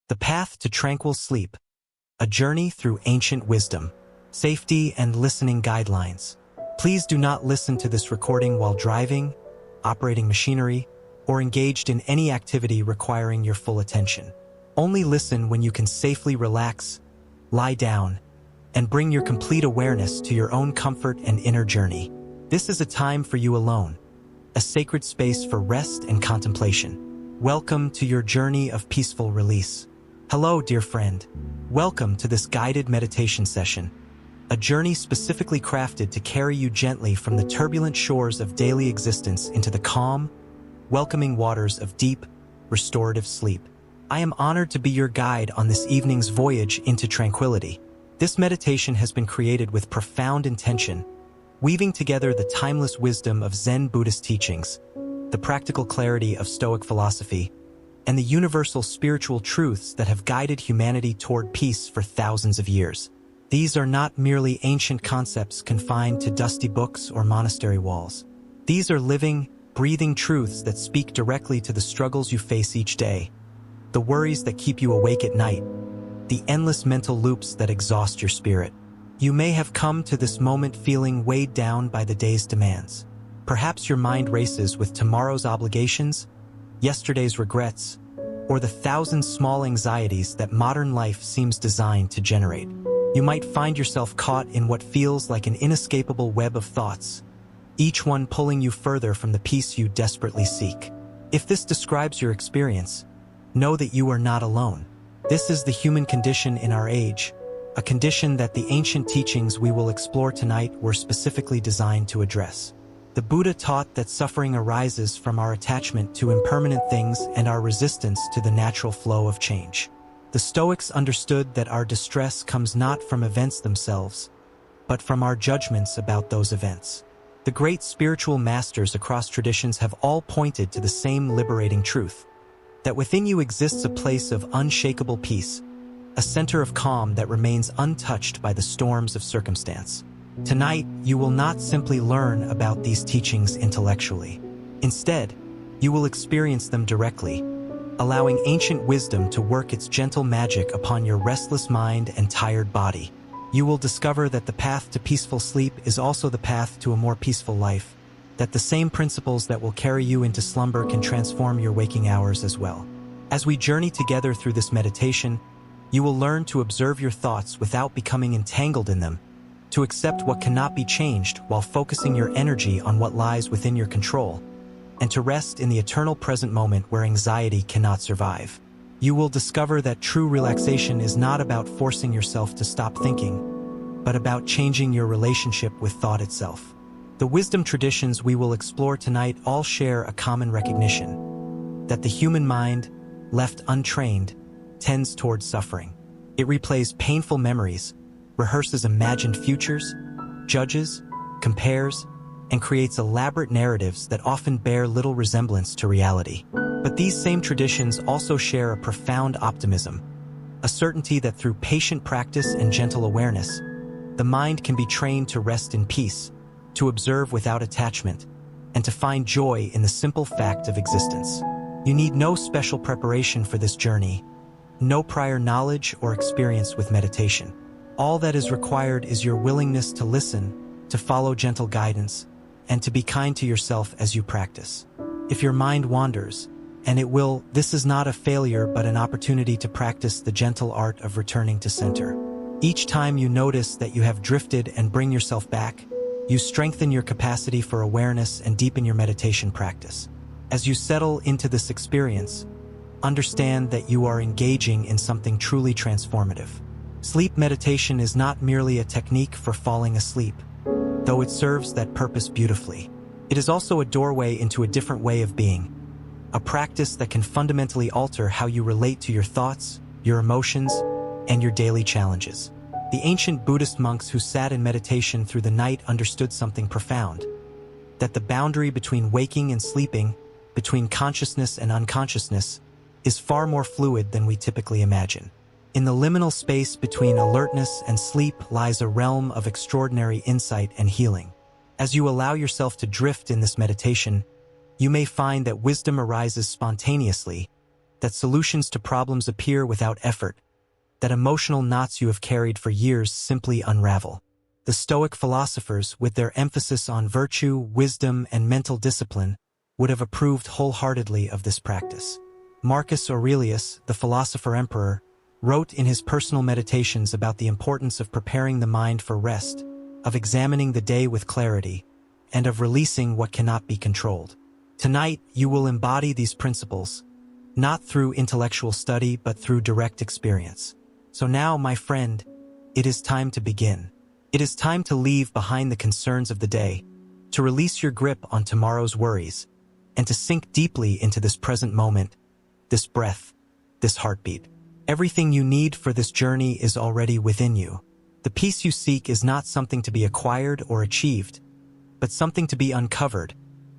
The Path to Tranquil Sleep, a journey through ancient wisdom, safety, and listening guidelines. Please do not listen to this recording while driving, operating machinery, or engaged in any activity requiring your full attention. Only listen when you can safely relax, lie down, and bring your complete awareness to your own comfort and inner journey. This is a time for you alone, a sacred space for rest and contemplation. Welcome to your journey of peaceful release. Hello, dear friend. Welcome to this guided meditation session, a journey specifically crafted to carry you gently from the turbulent shores of daily existence into the calm, welcoming waters of deep, restorative sleep. I am honored to be your guide on this evening's voyage into tranquility. This meditation has been created with profound intention, weaving together the timeless wisdom of Zen Buddhist teachings, the practical clarity of Stoic philosophy, and the universal spiritual truths that have guided humanity toward peace for thousands of years. These are not merely ancient concepts confined to dusty books or monastery walls. These are living, breathing truths that speak directly to the struggles you face each day, the worries that keep you awake at night, the endless mental loops that exhaust your spirit. You may have come to this moment feeling weighed down by the day's demands. Perhaps your mind races with tomorrow's obligations, yesterday's regrets, or the thousand small anxieties that modern life seems designed to generate. You might find yourself caught in what feels like an inescapable web of thoughts, each one pulling you further from the peace you desperately seek. If this describes your experience, know that you are not alone. This is the human condition in our age, a condition that the ancient teachings we will explore tonight were specifically designed to address. The Buddha taught that suffering arises from our attachment to impermanent things and our resistance to the natural flow of change. The Stoics understood that our distress comes not from events themselves, but from our judgments about those events. The great spiritual masters across traditions have all pointed to the same liberating truth, that within you exists a place of unshakable peace, a center of calm that remains untouched by the storms of circumstance. Tonight, you will not simply learn about these teachings intellectually. Instead, you will experience them directly, allowing ancient wisdom to work its gentle magic upon your restless mind and tired body. You will discover that the path to peaceful sleep is also the path to a more peaceful life, that the same principles that will carry you into slumber can transform your waking hours as well. As we journey together through this meditation, you will learn to observe your thoughts without becoming entangled in them, to accept what cannot be changed while focusing your energy on what lies within your control, and to rest in the eternal present moment where anxiety cannot survive. You will discover that true relaxation is not about forcing yourself to stop thinking, but about changing your relationship with thought itself. The wisdom traditions we will explore tonight all share a common recognition, that the human mind, left untrained, tends towards suffering. It replays painful memories, rehearses imagined futures, judges, compares, and creates elaborate narratives that often bear little resemblance to reality. But these same traditions also share a profound optimism, a certainty that through patient practice and gentle awareness, the mind can be trained to rest in peace, to observe without attachment, and to find joy in the simple fact of existence. You need no special preparation for this journey, no prior knowledge or experience with meditation. All that is required is your willingness to listen, to follow gentle guidance, and to be kind to yourself as you practice. If your mind wanders, and it will, this is not a failure but an opportunity to practice the gentle art of returning to center. Each time you notice that you have drifted and bring yourself back, you strengthen your capacity for awareness and deepen your meditation practice. As you settle into this experience, understand that you are engaging in something truly transformative. Sleep meditation is not merely a technique for falling asleep, though it serves that purpose beautifully. It is also a doorway into a different way of being, a practice that can fundamentally alter how you relate to your thoughts, your emotions, and your daily challenges. The ancient Buddhist monks who sat in meditation through the night understood something profound, that the boundary between waking and sleeping, between consciousness and unconsciousness, is far more fluid than we typically imagine. In the liminal space between alertness and sleep lies a realm of extraordinary insight and healing. As you allow yourself to drift in this meditation, you may find that wisdom arises spontaneously, that solutions to problems appear without effort, that emotional knots you have carried for years simply unravel. The Stoic philosophers, with their emphasis on virtue, wisdom, and mental discipline, would have approved wholeheartedly of this practice. Marcus Aurelius, the philosopher-emperor, wrote in his personal meditations about the importance of preparing the mind for rest, of examining the day with clarity, and of releasing what cannot be controlled. Tonight, you will embody these principles, not through intellectual study but through direct experience. So now, my friend, it is time to begin. It is time to leave behind the concerns of the day, to release your grip on tomorrow's worries, and to sink deeply into this present moment, this breath, this heartbeat. Everything you need for this journey is already within you. The peace you seek is not something to be acquired or achieved, but something to be uncovered,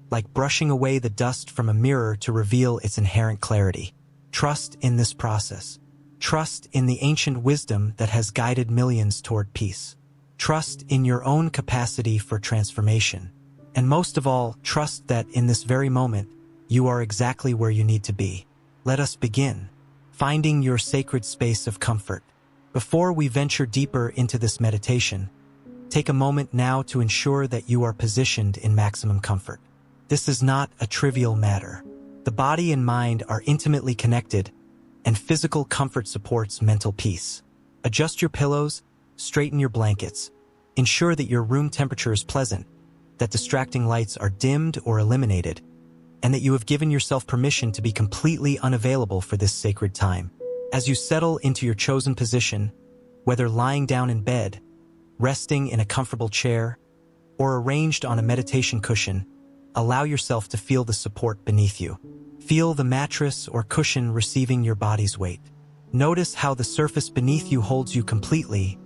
like brushing away the dust from a mirror to reveal its inherent clarity. Trust in this process. Trust in the ancient wisdom that has guided millions toward peace. Trust in your own capacity for transformation. And most of all, trust that in this very moment, you are exactly where you need to be. Let us begin. Finding your sacred space of comfort. Before we venture deeper into this meditation, take a moment now to ensure that you are positioned in maximum comfort. This is not a trivial matter. The body and mind are intimately connected, and physical comfort supports mental peace. Adjust your pillows, straighten your blankets, ensure that your room temperature is pleasant, that distracting lights are dimmed or eliminated, and that you have given yourself permission to be completely unavailable for this sacred time. As you settle into your chosen position, whether lying down in bed, resting in a comfortable chair, or arranged on a meditation cushion, allow yourself to feel the support beneath you. Feel the mattress or cushion receiving your body's weight. Notice how the surface beneath you holds you completely,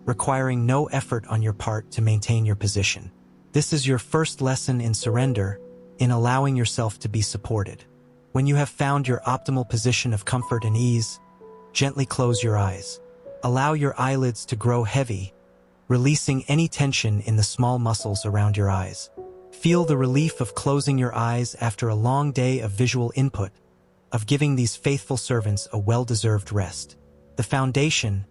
requiring no effort on your part to maintain your position. This is your first lesson in surrender, in allowing yourself to be supported. When you have found your optimal position of comfort and ease, gently close your eyes. Allow your eyelids to grow heavy, releasing any tension in the small muscles around your eyes. Feel the relief of closing your eyes after a long day of visual input, of giving these faithful servants a well-deserved rest. The foundation,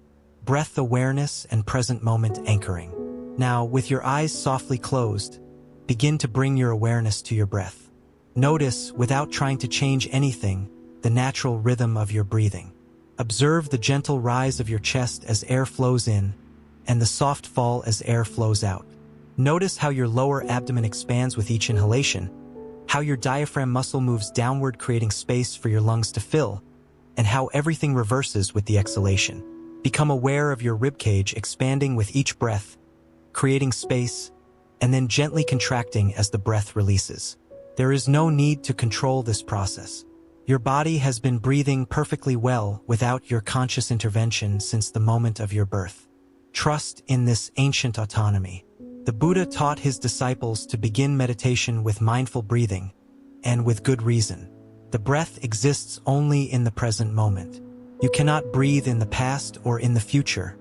breath awareness and present moment anchoring. Now, with your eyes softly closed, begin to bring your awareness to your breath. Notice, without trying to change anything, the natural rhythm of your breathing. Observe the gentle rise of your chest as air flows in, and the soft fall as air flows out. Notice how your lower abdomen expands with each inhalation, how your diaphragm muscle moves downward creating space for your lungs to fill, and how everything reverses with the exhalation. Become aware of your ribcage expanding with each breath, creating space, and then gently contracting as the breath releases. There is no need to control this process. Your body has been breathing perfectly well without your conscious intervention since the moment of your birth. Trust in this ancient autonomy. The Buddha taught his disciples to begin meditation with mindful breathing, and with good reason. The breath exists only in the present moment. You cannot breathe in the past or in the future.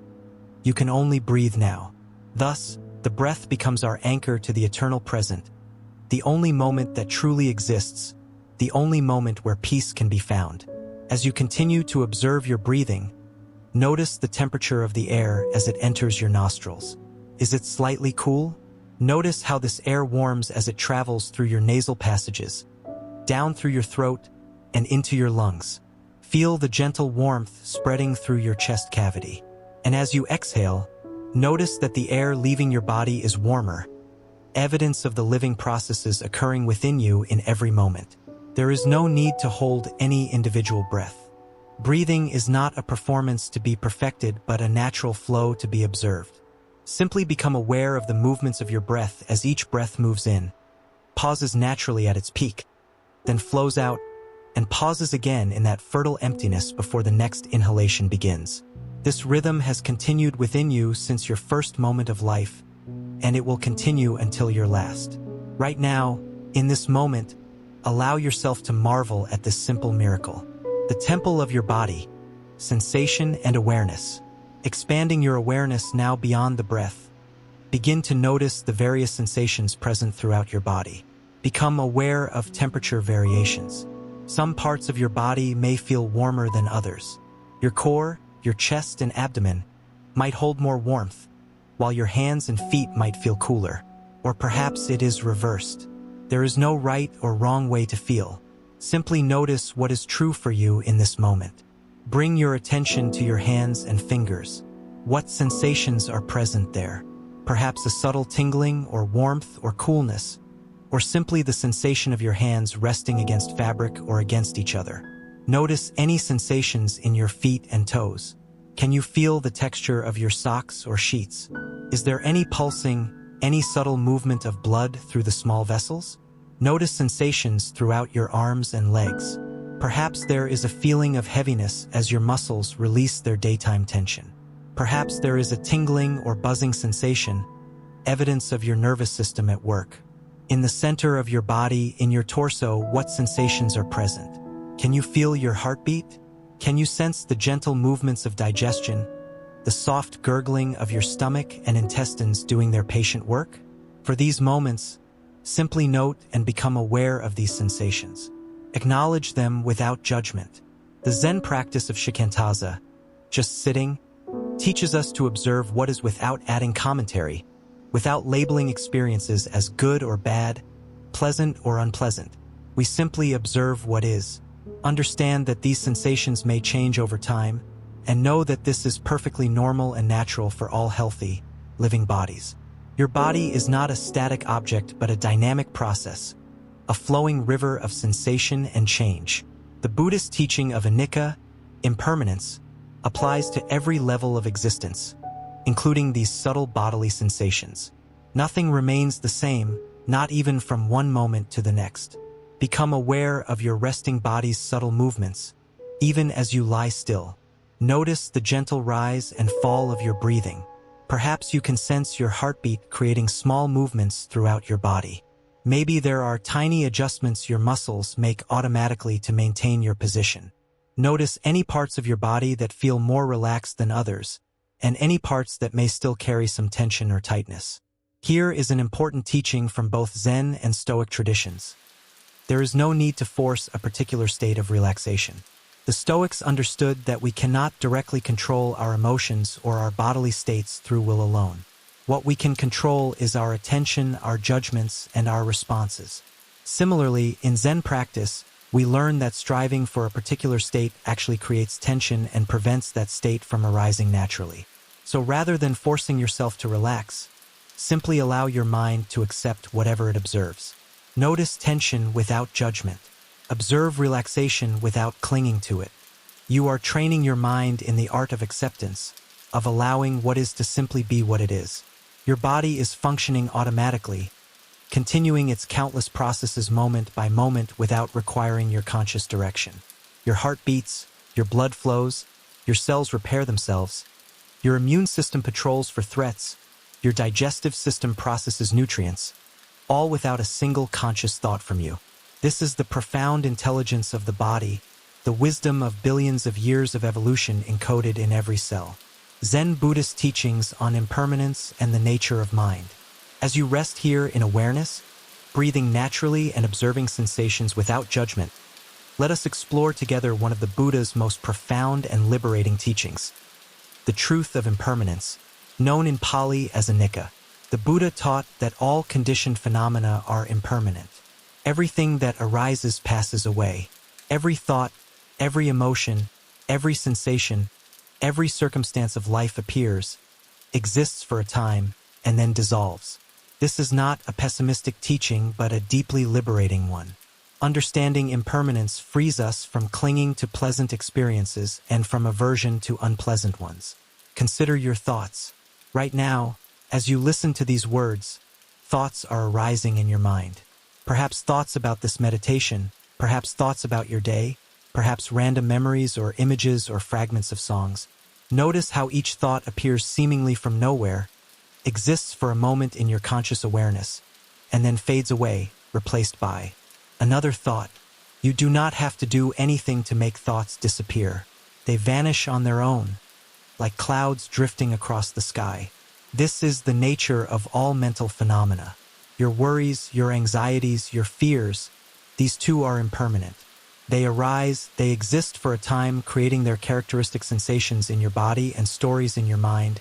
You can only breathe now. Thus, the breath becomes our anchor to the eternal present, the only moment that truly exists, the only moment where peace can be found. As you continue to observe your breathing, notice the temperature of the air as it enters your nostrils. Is it slightly cool? Notice how this air warms as it travels through your nasal passages, down through your throat, and into your lungs. Feel the gentle warmth spreading through your chest cavity. And as you exhale, notice that the air leaving your body is warmer, evidence of the living processes occurring within you in every moment. There is no need to hold any individual breath. Breathing is not a performance to be perfected, but a natural flow to be observed. Simply become aware of the movements of your breath as each breath moves in, pauses naturally at its peak, then flows out, and pauses again in that fertile emptiness before the next inhalation begins. This rhythm has continued within you since your first moment of life, and it will continue until your last. Right now, in this moment, allow yourself to marvel at this simple miracle. The temple of your body, sensation and awareness. Expanding your awareness now beyond the breath, begin to notice the various sensations present throughout your body. Become aware of temperature variations. Some parts of your body may feel warmer than others. Your core, your chest and abdomen might hold more warmth, while your hands and feet might feel cooler. Or perhaps it is reversed. There is no right or wrong way to feel. Simply notice what is true for you in this moment. Bring your attention to your hands and fingers. What sensations are present there? Perhaps a subtle tingling or warmth or coolness, or simply the sensation of your hands resting against fabric or against each other. Notice any sensations in your feet and toes. Can you feel the texture of your socks or sheets? Is there any pulsing, any subtle movement of blood through the small vessels? Notice sensations throughout your arms and legs. Perhaps there is a feeling of heaviness as your muscles release their daytime tension. Perhaps there is a tingling or buzzing sensation, evidence of your nervous system at work. In the center of your body, in your torso, what sensations are present? Can you feel your heartbeat? Can you sense the gentle movements of digestion, the soft gurgling of your stomach and intestines doing their patient work? For these moments, simply note and become aware of these sensations. Acknowledge them without judgment. The Zen practice of shikantaza, just sitting, teaches us to observe what is without adding commentary, without labeling experiences as good or bad, pleasant or unpleasant. We simply observe what is. Understand that these sensations may change over time, and know that this is perfectly normal and natural for all healthy, living bodies. Your body is not a static object but a dynamic process, a flowing river of sensation and change. The Buddhist teaching of Anicca, impermanence, applies to every level of existence, including these subtle bodily sensations. Nothing remains the same, not even from one moment to the next. Become aware of your resting body's subtle movements, even as you lie still. Notice the gentle rise and fall of your breathing. Perhaps you can sense your heartbeat creating small movements throughout your body. Maybe there are tiny adjustments your muscles make automatically to maintain your position. Notice any parts of your body that feel more relaxed than others, and any parts that may still carry some tension or tightness. Here is an important teaching from both Zen and Stoic traditions. There is no need to force a particular state of relaxation. The Stoics understood that we cannot directly control our emotions or our bodily states through will alone. What we can control is our attention, our judgments, and our responses. Similarly, in Zen practice, we learn that striving for a particular state actually creates tension and prevents that state from arising naturally. So rather than forcing yourself to relax, simply allow your mind to accept whatever it observes. Notice tension without judgment. Observe relaxation without clinging to it. You are training your mind in the art of acceptance, of allowing what is to simply be what it is. Your body is functioning automatically, continuing its countless processes moment by moment without requiring your conscious direction. Your heart beats, your blood flows, your cells repair themselves, your immune system patrols for threats, your digestive system processes nutrients, all without a single conscious thought from you. This is the profound intelligence of the body, the wisdom of billions of years of evolution encoded in every cell. Zen Buddhist teachings on impermanence and the nature of mind. As you rest here in awareness, breathing naturally and observing sensations without judgment, let us explore together one of the Buddha's most profound and liberating teachings, the truth of impermanence, known in Pali as Anicca. The Buddha taught that all conditioned phenomena are impermanent. Everything that arises passes away. Every thought, every emotion, every sensation, every circumstance of life appears, exists for a time, and then dissolves. This is not a pessimistic teaching, but a deeply liberating one. Understanding impermanence frees us from clinging to pleasant experiences and from aversion to unpleasant ones. Consider your thoughts. Right now, as you listen to these words, thoughts are arising in your mind. Perhaps thoughts about this meditation, perhaps thoughts about your day, perhaps random memories or images or fragments of songs. Notice how each thought appears seemingly from nowhere, exists for a moment in your conscious awareness, and then fades away, replaced by another thought. You do not have to do anything to make thoughts disappear. They vanish on their own, like clouds drifting across the sky. This is the nature of all mental phenomena. Your worries, your anxieties, your fears, these too are impermanent. They arise, they exist for a time, creating their characteristic sensations in your body and stories in your mind,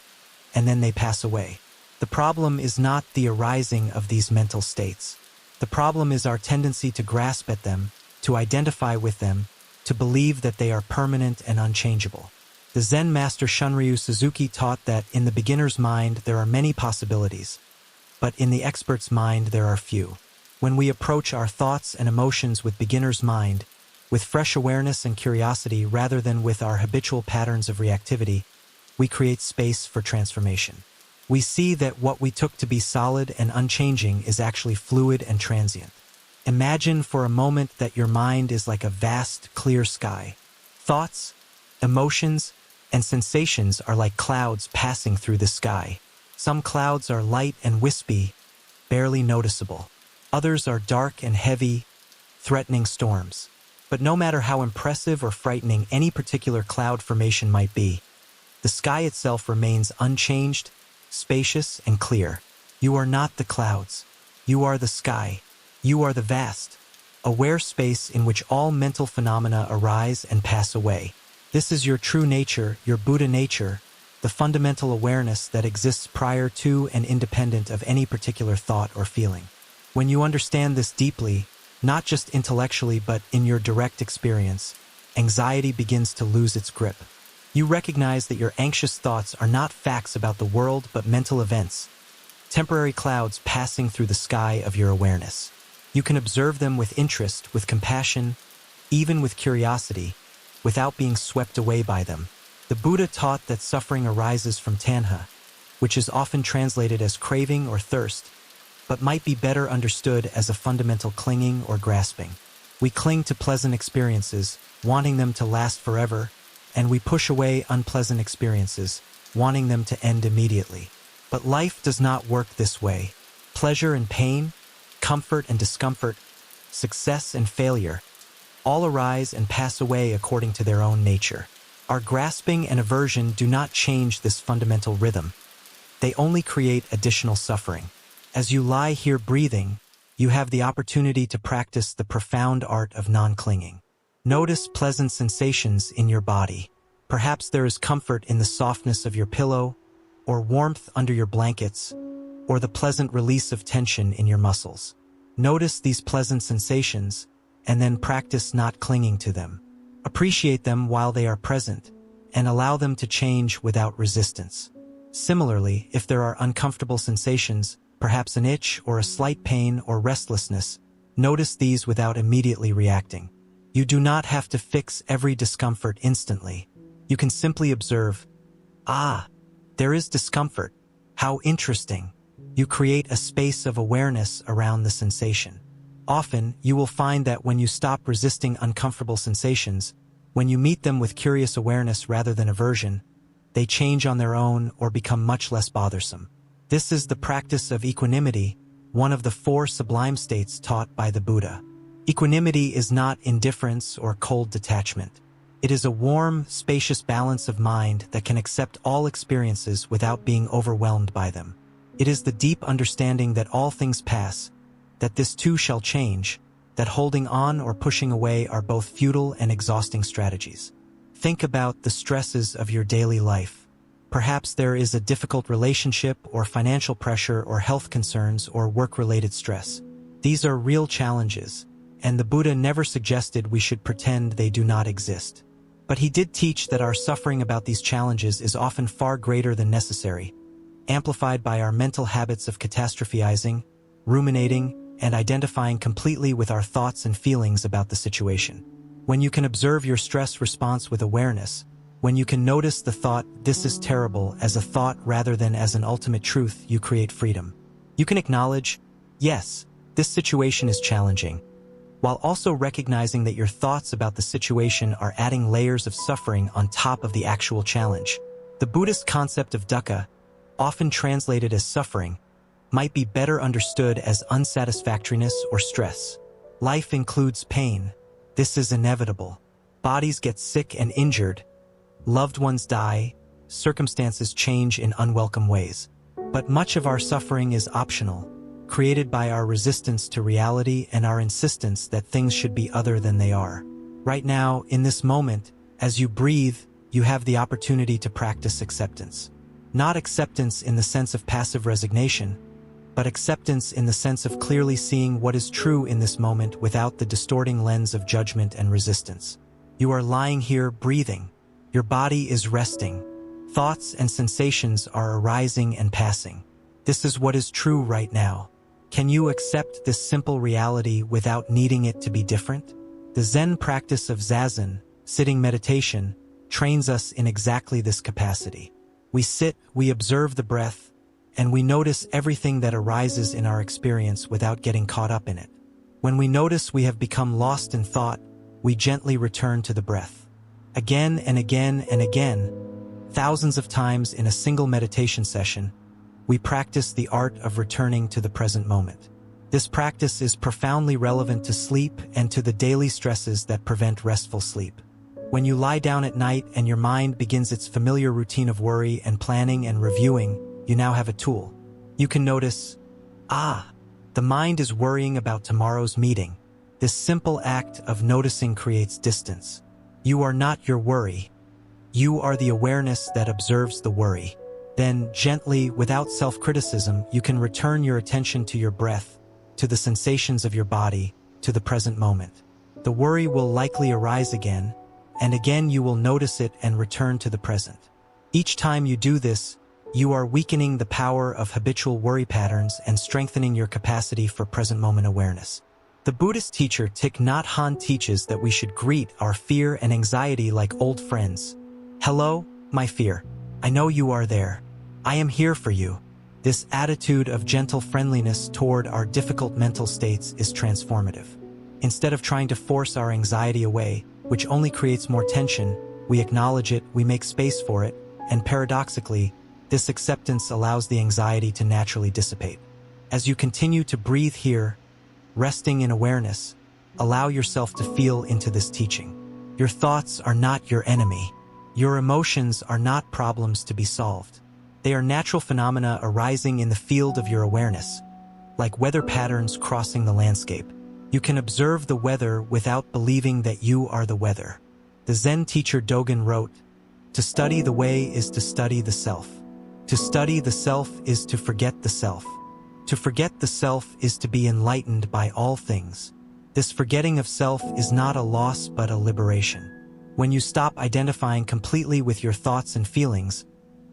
and then they pass away. The problem is not the arising of these mental states. The problem is our tendency to grasp at them, to identify with them, to believe that they are permanent and unchangeable. The Zen master Shunryu Suzuki taught that in the beginner's mind there are many possibilities, but in the expert's mind there are few. When we approach our thoughts and emotions with beginner's mind, with fresh awareness and curiosity rather than with our habitual patterns of reactivity, we create space for transformation. We see that what we took to be solid and unchanging is actually fluid and transient. Imagine for a moment that your mind is like a vast, clear sky. Thoughts, emotions, and sensations are like clouds passing through the sky. Some clouds are light and wispy, barely noticeable. Others are dark and heavy, threatening storms. But no matter how impressive or frightening any particular cloud formation might be, the sky itself remains unchanged, spacious, and clear. You are not the clouds. You are the sky. You are the vast, aware space in which all mental phenomena arise and pass away. This is your true nature, your Buddha nature, the fundamental awareness that exists prior to and independent of any particular thought or feeling. When you understand this deeply, not just intellectually but in your direct experience, anxiety begins to lose its grip. You recognize that your anxious thoughts are not facts about the world but mental events, temporary clouds passing through the sky of your awareness. You can observe them with interest, with compassion, even with curiosity, without being swept away by them. The Buddha taught that suffering arises from tanha, which is often translated as craving or thirst, but might be better understood as a fundamental clinging or grasping. We cling to pleasant experiences, wanting them to last forever, and we push away unpleasant experiences, wanting them to end immediately. But life does not work this way. Pleasure and pain, comfort and discomfort, success and failure, all arise and pass away according to their own nature. Our grasping and aversion do not change this fundamental rhythm. They only create additional suffering. As you lie here breathing, you have the opportunity to practice the profound art of non-clinging. Notice pleasant sensations in your body. Perhaps there is comfort in the softness of your pillow, or warmth under your blankets, or the pleasant release of tension in your muscles. Notice these pleasant sensations, and then practice not clinging to them. Appreciate them while they are present, and allow them to change without resistance. Similarly, if there are uncomfortable sensations, perhaps an itch or a slight pain or restlessness, notice these without immediately reacting. You do not have to fix every discomfort instantly. You can simply observe, there is discomfort. How interesting. You create a space of awareness around the sensation. Often, you will find that when you stop resisting uncomfortable sensations, when you meet them with curious awareness rather than aversion, they change on their own or become much less bothersome. This is the practice of equanimity, one of the 4 sublime states taught by the Buddha. Equanimity is not indifference or cold detachment. It is a warm, spacious balance of mind that can accept all experiences without being overwhelmed by them. It is the deep understanding that all things pass, that this too shall change, that holding on or pushing away are both futile and exhausting strategies. Think about the stresses of your daily life. Perhaps there is a difficult relationship or financial pressure or health concerns or work-related stress. These are real challenges, and the Buddha never suggested we should pretend they do not exist. But he did teach that our suffering about these challenges is often far greater than necessary, amplified by our mental habits of catastrophizing, ruminating, and identifying completely with our thoughts and feelings about the situation. When you can observe your stress response with awareness, when you can notice the thought, "this is terrible," as a thought rather than as an ultimate truth, you create freedom. You can acknowledge, yes, this situation is challenging, while also recognizing that your thoughts about the situation are adding layers of suffering on top of the actual challenge. The Buddhist concept of dukkha, often translated as suffering, might be better understood as unsatisfactoriness or stress. Life includes pain. This is inevitable. Bodies get sick and injured. Loved ones die. Circumstances change in unwelcome ways. But much of our suffering is optional, created by our resistance to reality and our insistence that things should be other than they are. Right now, in this moment, as you breathe, you have the opportunity to practice acceptance. Not acceptance in the sense of passive resignation, but acceptance in the sense of clearly seeing what is true in this moment without the distorting lens of judgment and resistance. You are lying here breathing. Your body is resting. Thoughts and sensations are arising and passing. This is what is true right now. Can you accept this simple reality without needing it to be different? The Zen practice of Zazen, sitting meditation, trains us in exactly this capacity. We sit, we observe the breath, and we notice everything that arises in our experience without getting caught up in it. When we notice we have become lost in thought, we gently return to the breath. Again and again and again, thousands of times in a single meditation session, we practice the art of returning to the present moment. This practice is profoundly relevant to sleep and to the daily stresses that prevent restful sleep. When you lie down at night and your mind begins its familiar routine of worry and planning and reviewing, you now have a tool. You can notice, the mind is worrying about tomorrow's meeting. This simple act of noticing creates distance. You are not your worry. You are the awareness that observes the worry. Then, gently, without self-criticism, you can return your attention to your breath, to the sensations of your body, to the present moment. The worry will likely arise again, and again you will notice it and return to the present. Each time you do this, you are weakening the power of habitual worry patterns and strengthening your capacity for present moment awareness. The Buddhist teacher Thich Nhat Hanh teaches that we should greet our fear and anxiety like old friends. Hello, my fear. I know you are there. I am here for you. This attitude of gentle friendliness toward our difficult mental states is transformative. Instead of trying to force our anxiety away, which only creates more tension, we acknowledge it, we make space for it, and paradoxically, this acceptance allows the anxiety to naturally dissipate. As you continue to breathe here, resting in awareness, allow yourself to feel into this teaching. Your thoughts are not your enemy. Your emotions are not problems to be solved. They are natural phenomena arising in the field of your awareness, like weather patterns crossing the landscape. You can observe the weather without believing that you are the weather. The Zen teacher Dogen wrote, "To study the way is to study the self. To study the self is to forget the self. To forget the self is to be enlightened by all things. This forgetting of self is not a loss but a liberation." When you stop identifying completely with your thoughts and feelings,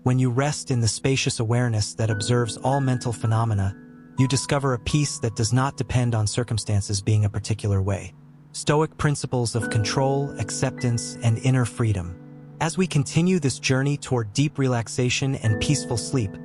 when you rest in the spacious awareness that observes all mental phenomena, you discover a peace that does not depend on circumstances being a particular way. Stoic principles of control, acceptance, and inner freedom. As we continue this journey toward deep relaxation and peaceful sleep,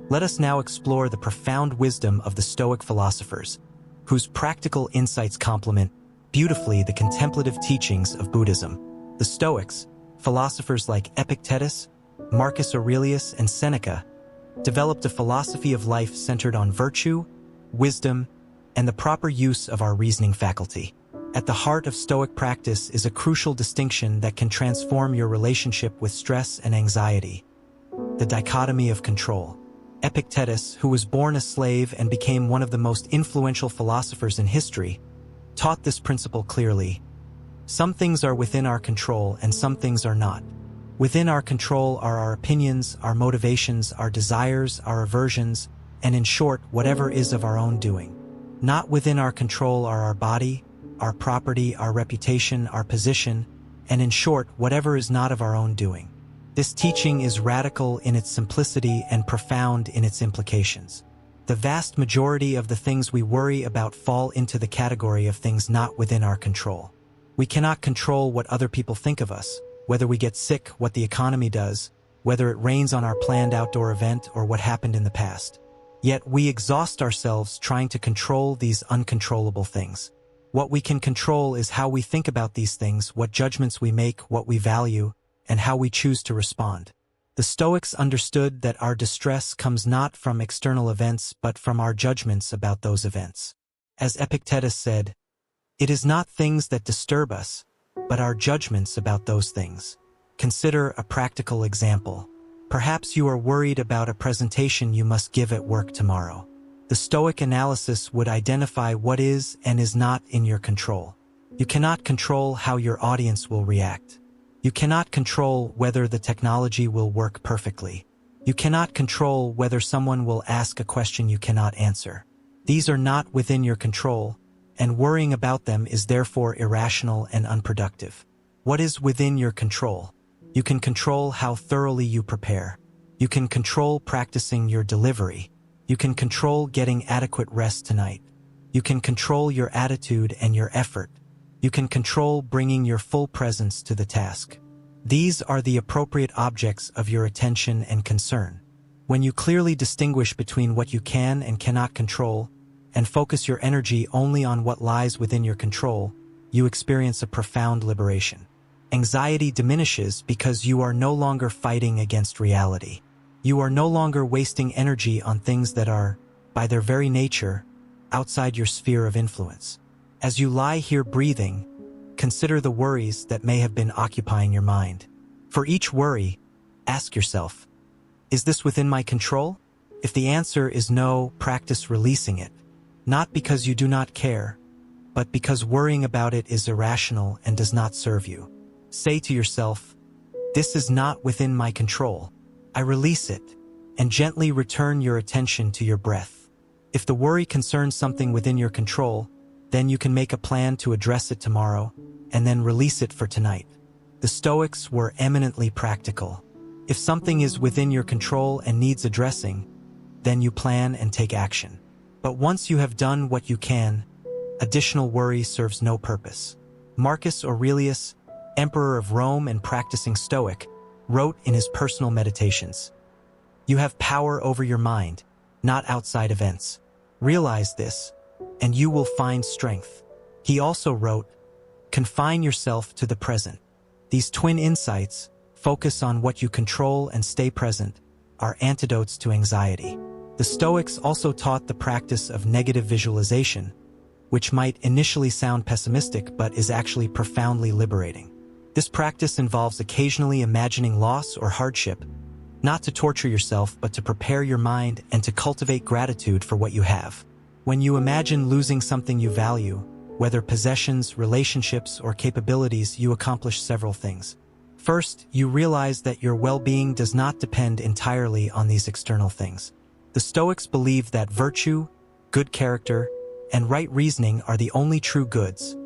let us now explore the profound wisdom of the Stoic philosophers, whose practical insights complement beautifully the contemplative teachings of Buddhism. The Stoics, philosophers like Epictetus, Marcus Aurelius, and Seneca, developed a philosophy of life centered on virtue, wisdom, and the proper use of our reasoning faculty. At the heart of Stoic practice is a crucial distinction that can transform your relationship with stress and anxiety: the dichotomy of control. Epictetus, who was born a slave and became one of the most influential philosophers in history, taught this principle clearly. Some things are within our control and some things are not. Within our control are our opinions, our motivations, our desires, our aversions, and in short, whatever is of our own doing. Not within our control are our body, our property, our reputation, our position, and in short, whatever is not of our own doing. This teaching is radical in its simplicity and profound in its implications. The vast majority of the things we worry about fall into the category of things not within our control. We cannot control what other people think of us, whether we get sick, what the economy does, whether it rains on our planned outdoor event, or what happened in the past. Yet we exhaust ourselves trying to control these uncontrollable things. What we can control is how we think about these things, what judgments we make, what we value, and how we choose to respond. The Stoics understood that our distress comes not from external events but from our judgments about those events. As Epictetus said, "It is not things that disturb us, but our judgments about those things." Consider a practical example. Perhaps you are worried about a presentation you must give at work tomorrow. The Stoic analysis would identify what is and is not in your control. You cannot control how your audience will react. You cannot control whether the technology will work perfectly. You cannot control whether someone will ask a question you cannot answer. These are not within your control, and worrying about them is therefore irrational and unproductive. What is within your control? You can control how thoroughly you prepare. You can control practicing your delivery. You can control getting adequate rest tonight. You can control your attitude and your effort. You can control bringing your full presence to the task. These are the appropriate objects of your attention and concern. When you clearly distinguish between what you can and cannot control, and focus your energy only on what lies within your control, you experience a profound liberation. Anxiety diminishes because you are no longer fighting against reality. You are no longer wasting energy on things that are, by their very nature, outside your sphere of influence. As you lie here breathing, consider the worries that may have been occupying your mind. For each worry, ask yourself, is this within my control? If the answer is no, practice releasing it. Not because you do not care, but because worrying about it is irrational and does not serve you. Say to yourself, this is not within my control. I release it, and gently return your attention to your breath. If the worry concerns something within your control, then you can make a plan to address it tomorrow, and then release it for tonight. The Stoics were eminently practical. If something is within your control and needs addressing, then you plan and take action. But once you have done what you can, additional worry serves no purpose. Marcus Aurelius, Emperor of Rome and practicing Stoic, wrote in his personal meditations, "You have power over your mind, not outside events. Realize this, and you will find strength." He also wrote, "Confine yourself to the present." These twin insights, focus on what you control and stay present, are antidotes to anxiety. The Stoics also taught the practice of negative visualization, which might initially sound pessimistic but is actually profoundly liberating. This practice involves occasionally imagining loss or hardship, not to torture yourself but to prepare your mind and to cultivate gratitude for what you have. When you imagine losing something you value, whether possessions, relationships, or capabilities, you accomplish several things. First, you realize that your well-being does not depend entirely on these external things. The Stoics believed that virtue, good character, and right reasoning are the only true goods,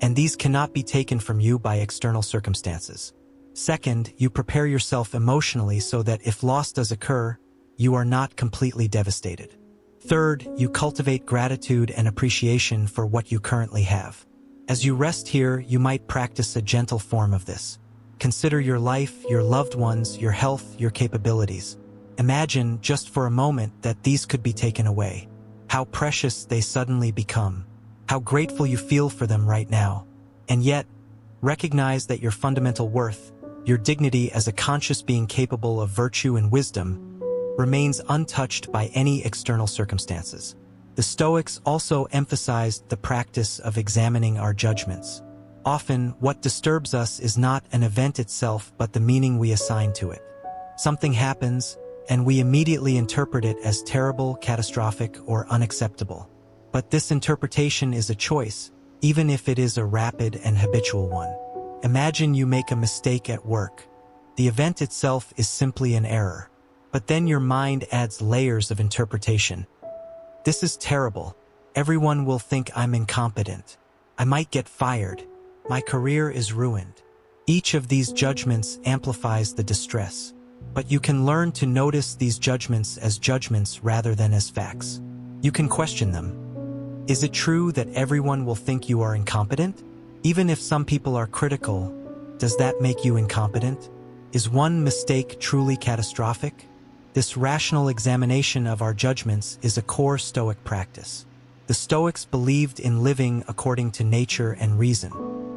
and these cannot be taken from you by external circumstances. Second, you prepare yourself emotionally so that if loss does occur, you are not completely devastated. Third, you cultivate gratitude and appreciation for what you currently have. As you rest here, you might practice a gentle form of this. Consider your life, your loved ones, your health, your capabilities. Imagine, just for a moment, that these could be taken away. How precious they suddenly become. How grateful you feel for them right now. And yet, recognize that your fundamental worth, your dignity as a conscious being capable of virtue and wisdom, remains untouched by any external circumstances. The Stoics also emphasized the practice of examining our judgments. Often, what disturbs us is not an event itself but the meaning we assign to it. Something happens, and we immediately interpret it as terrible, catastrophic, or unacceptable. But this interpretation is a choice, even if it is a rapid and habitual one. Imagine you make a mistake at work. The event itself is simply an error. But then your mind adds layers of interpretation. This is terrible. Everyone will think I'm incompetent. I might get fired. My career is ruined. Each of these judgments amplifies the distress. But you can learn to notice these judgments as judgments rather than as facts. You can question them. Is it true that everyone will think you are incompetent? Even if some people are critical, does that make you incompetent? Is one mistake truly catastrophic? This rational examination of our judgments is a core Stoic practice. The Stoics believed in living according to nature and reason.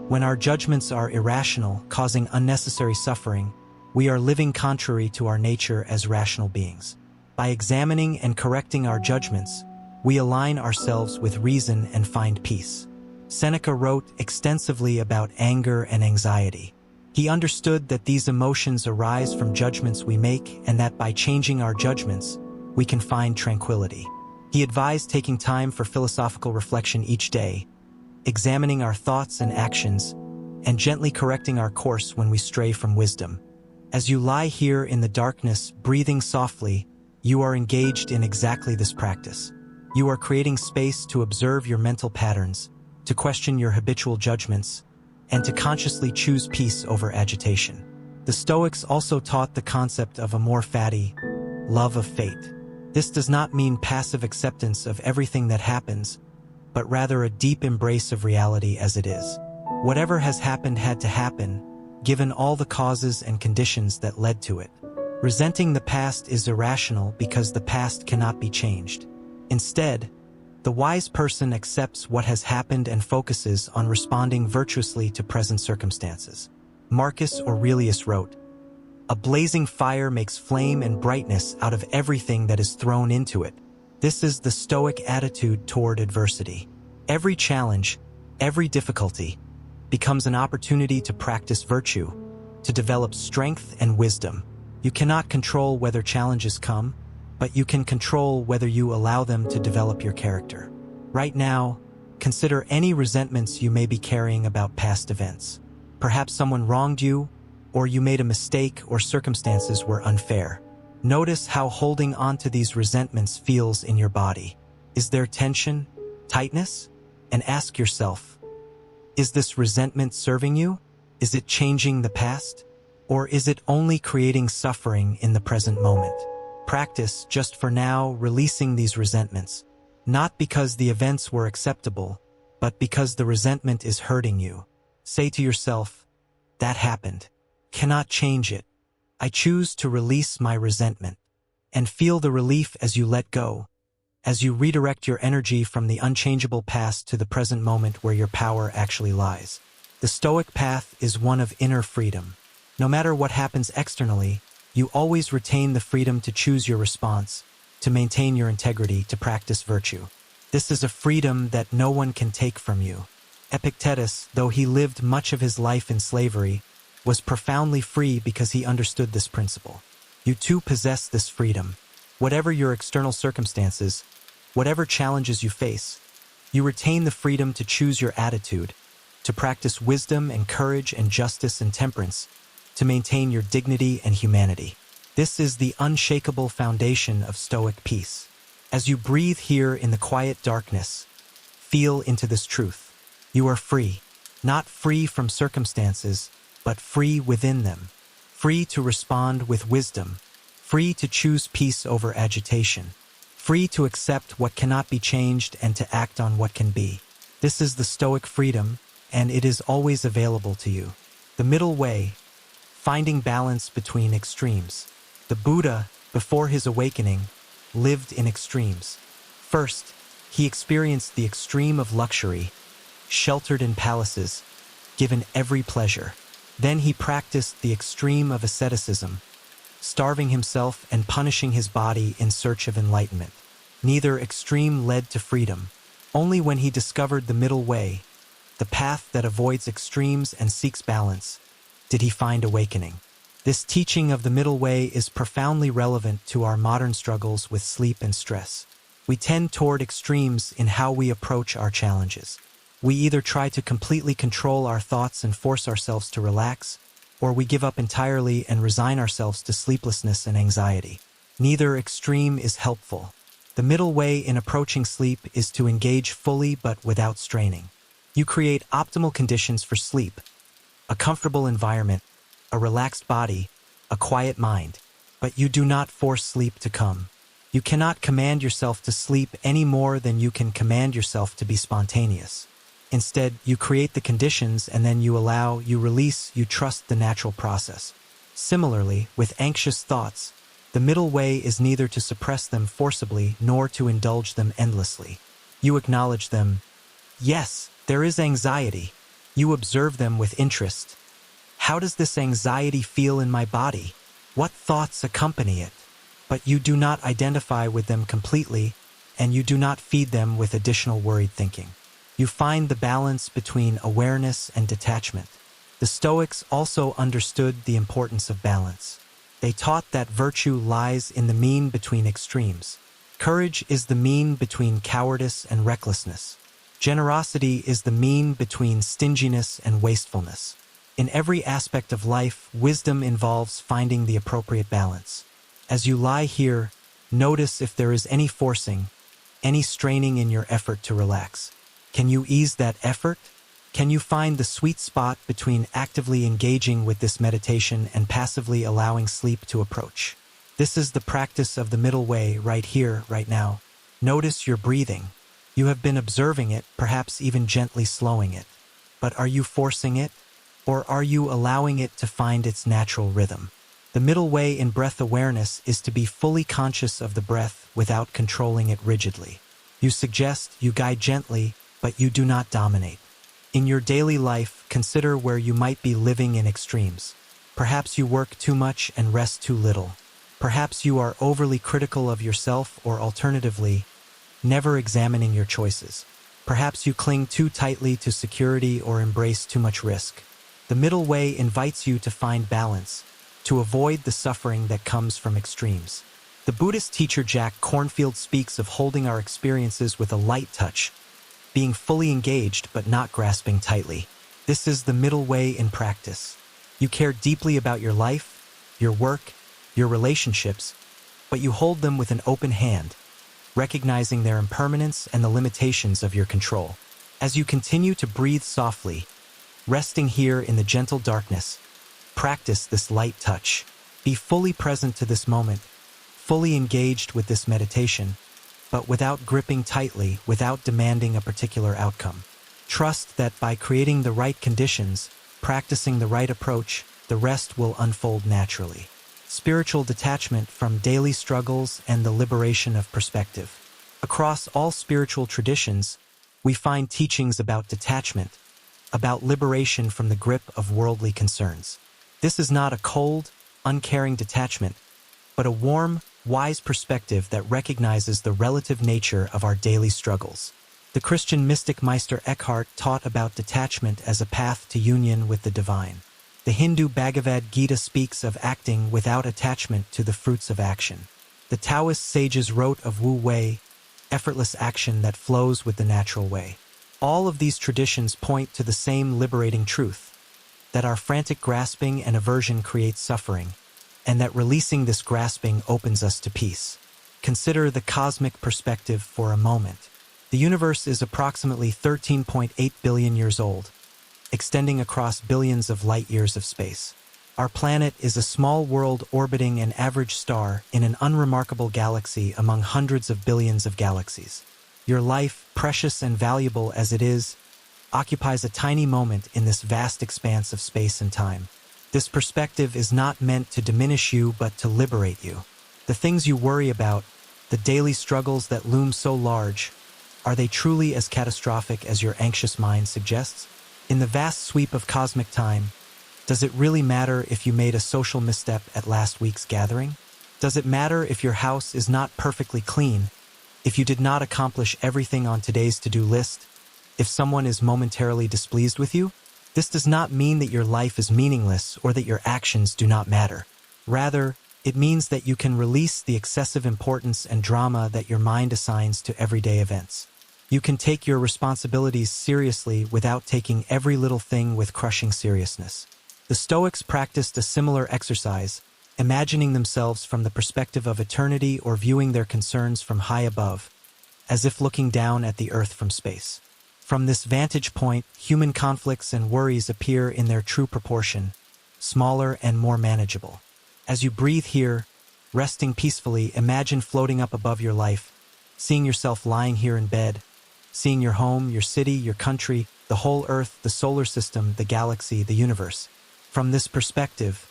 When our judgments are irrational, causing unnecessary suffering, we are living contrary to our nature as rational beings. By examining and correcting our judgments, we align ourselves with reason and find peace. Seneca wrote extensively about anger and anxiety. He understood that these emotions arise from judgments we make and that by changing our judgments, we can find tranquility. He advised taking time for philosophical reflection each day, examining our thoughts and actions, and gently correcting our course when we stray from wisdom. As you lie here in the darkness, breathing softly, you are engaged in exactly this practice. You are creating space to observe your mental patterns, to question your habitual judgments, and to consciously choose peace over agitation. The Stoics also taught the concept of amor fati, love of fate. This does not mean passive acceptance of everything that happens, but rather a deep embrace of reality as it is. Whatever has happened had to happen, given all the causes and conditions that led to it. Resenting the past is irrational because the past cannot be changed. Instead, the wise person accepts what has happened and focuses on responding virtuously to present circumstances. Marcus Aurelius wrote, "A blazing fire makes flame and brightness out of everything that is thrown into it." This is the Stoic attitude toward adversity. Every challenge, every difficulty, becomes an opportunity to practice virtue, to develop strength and wisdom. You cannot control whether challenges come, but you can control whether you allow them to develop your character. Right now, consider any resentments you may be carrying about past events. Perhaps someone wronged you, or you made a mistake, or circumstances were unfair. Notice how holding on to these resentments feels in your body. Is there tension, tightness? And ask yourself, is this resentment serving you? Is it changing the past? Or is it only creating suffering in the present moment? Practice, just for now, releasing these resentments, not because the events were acceptable, but because the resentment is hurting you. Say to yourself, that happened. Cannot change it. I choose to release my resentment. And feel the relief as you let go, as you redirect your energy from the unchangeable past to the present moment where your power actually lies. The Stoic path is one of inner freedom. No matter what happens externally, you always retain the freedom to choose your response, to maintain your integrity, to practice virtue. This is a freedom that no one can take from you. Epictetus, though he lived much of his life in slavery, was profoundly free because he understood this principle. You too possess this freedom. Whatever your external circumstances, whatever challenges you face, you retain the freedom to choose your attitude, to practice wisdom and courage and justice and temperance, to maintain your dignity and humanity. This is the unshakable foundation of Stoic peace. As you breathe here in the quiet darkness, feel into this truth. You are free, not free from circumstances, but free within them, free to respond with wisdom, free to choose peace over agitation, free to accept what cannot be changed and to act on what can be. This is the Stoic freedom, and it is always available to you. The middle way, finding balance between extremes. The Buddha, before his awakening, lived in extremes. First, he experienced the extreme of luxury, sheltered in palaces, given every pleasure. Then he practiced the extreme of asceticism, starving himself and punishing his body in search of enlightenment. Neither extreme led to freedom. Only when he discovered the middle way, the path that avoids extremes and seeks balance, did he find awakening. This teaching of the middle way is profoundly relevant to our modern struggles with sleep and stress. We tend toward extremes in how we approach our challenges. We either try to completely control our thoughts and force ourselves to relax, or we give up entirely and resign ourselves to sleeplessness and anxiety. Neither extreme is helpful. The middle way in approaching sleep is to engage fully but without straining. You create optimal conditions for sleep, a comfortable environment, a relaxed body, a quiet mind, but you do not force sleep to come. You cannot command yourself to sleep any more than you can command yourself to be spontaneous. Instead, you create the conditions and then you allow, you release, you trust the natural process. Similarly, with anxious thoughts, the middle way is neither to suppress them forcibly nor to indulge them endlessly. You acknowledge them. Yes, there is anxiety. You observe them with interest. How does this anxiety feel in my body? What thoughts accompany it? But you do not identify with them completely, and you do not feed them with additional worried thinking. You find the balance between awareness and detachment. The Stoics also understood the importance of balance. They taught that virtue lies in the mean between extremes. Courage is the mean between cowardice and recklessness. Generosity is the mean between stinginess and wastefulness. In every aspect of life, wisdom involves finding the appropriate balance. As you lie here, notice if there is any forcing, any straining in your effort to relax. Can you ease that effort? Can you find the sweet spot between actively engaging with this meditation and passively allowing sleep to approach? This is the practice of the middle way right here, right now. Notice your breathing. You have been observing it, perhaps even gently slowing it. But are you forcing it? Or are you allowing it to find its natural rhythm? The middle way in breath awareness is to be fully conscious of the breath without controlling it rigidly. You suggest, you guide gently, but you do not dominate. In your daily life, consider where you might be living in extremes. Perhaps you work too much and rest too little. Perhaps you are overly critical of yourself, or alternatively, never examining your choices. Perhaps you cling too tightly to security or embrace too much risk. The middle way invites you to find balance, to avoid the suffering that comes from extremes. The Buddhist teacher Jack Kornfield speaks of holding our experiences with a light touch, being fully engaged but not grasping tightly. This is the middle way in practice. You care deeply about your life, your work, your relationships, but you hold them with an open hand, recognizing their impermanence and the limitations of your control. As you continue to breathe softly, resting here in the gentle darkness, practice this light touch. Be fully present to this moment, fully engaged with this meditation, but without gripping tightly, without demanding a particular outcome. Trust that by creating the right conditions, practicing the right approach, the rest will unfold naturally. Spiritual detachment from daily struggles and the liberation of perspective. Across all spiritual traditions, we find teachings about detachment, about liberation from the grip of worldly concerns. This is not a cold, uncaring detachment, but a warm, wise perspective that recognizes the relative nature of our daily struggles. The Christian mystic Meister Eckhart taught about detachment as a path to union with the divine. The Hindu Bhagavad Gita speaks of acting without attachment to the fruits of action. The Taoist sages wrote of Wu Wei, effortless action that flows with the natural way. All of these traditions point to the same liberating truth, that our frantic grasping and aversion creates suffering, and that releasing this grasping opens us to peace. Consider the cosmic perspective for a moment. The universe is approximately 13.8 billion years old, extending across billions of light-years of space. Our planet is a small world orbiting an average star in an unremarkable galaxy among hundreds of billions of galaxies. Your life, precious and valuable as it is, occupies a tiny moment in this vast expanse of space and time. This perspective is not meant to diminish you, but to liberate you. The things you worry about, the daily struggles that loom so large, are they truly as catastrophic as your anxious mind suggests? In the vast sweep of cosmic time, does it really matter if you made a social misstep at last week's gathering? Does it matter if your house is not perfectly clean, if you did not accomplish everything on today's to-do list, if someone is momentarily displeased with you? This does not mean that your life is meaningless or that your actions do not matter. Rather, it means that you can release the excessive importance and drama that your mind assigns to everyday events. You can take your responsibilities seriously without taking every little thing with crushing seriousness. The Stoics practiced a similar exercise, imagining themselves from the perspective of eternity or viewing their concerns from high above, as if looking down at the earth from space. From this vantage point, human conflicts and worries appear in their true proportion, smaller and more manageable. As you breathe here, resting peacefully, imagine floating up above your life, seeing yourself lying here in bed, seeing your home, your city, your country, the whole earth, the solar system, the galaxy, the universe. From this perspective,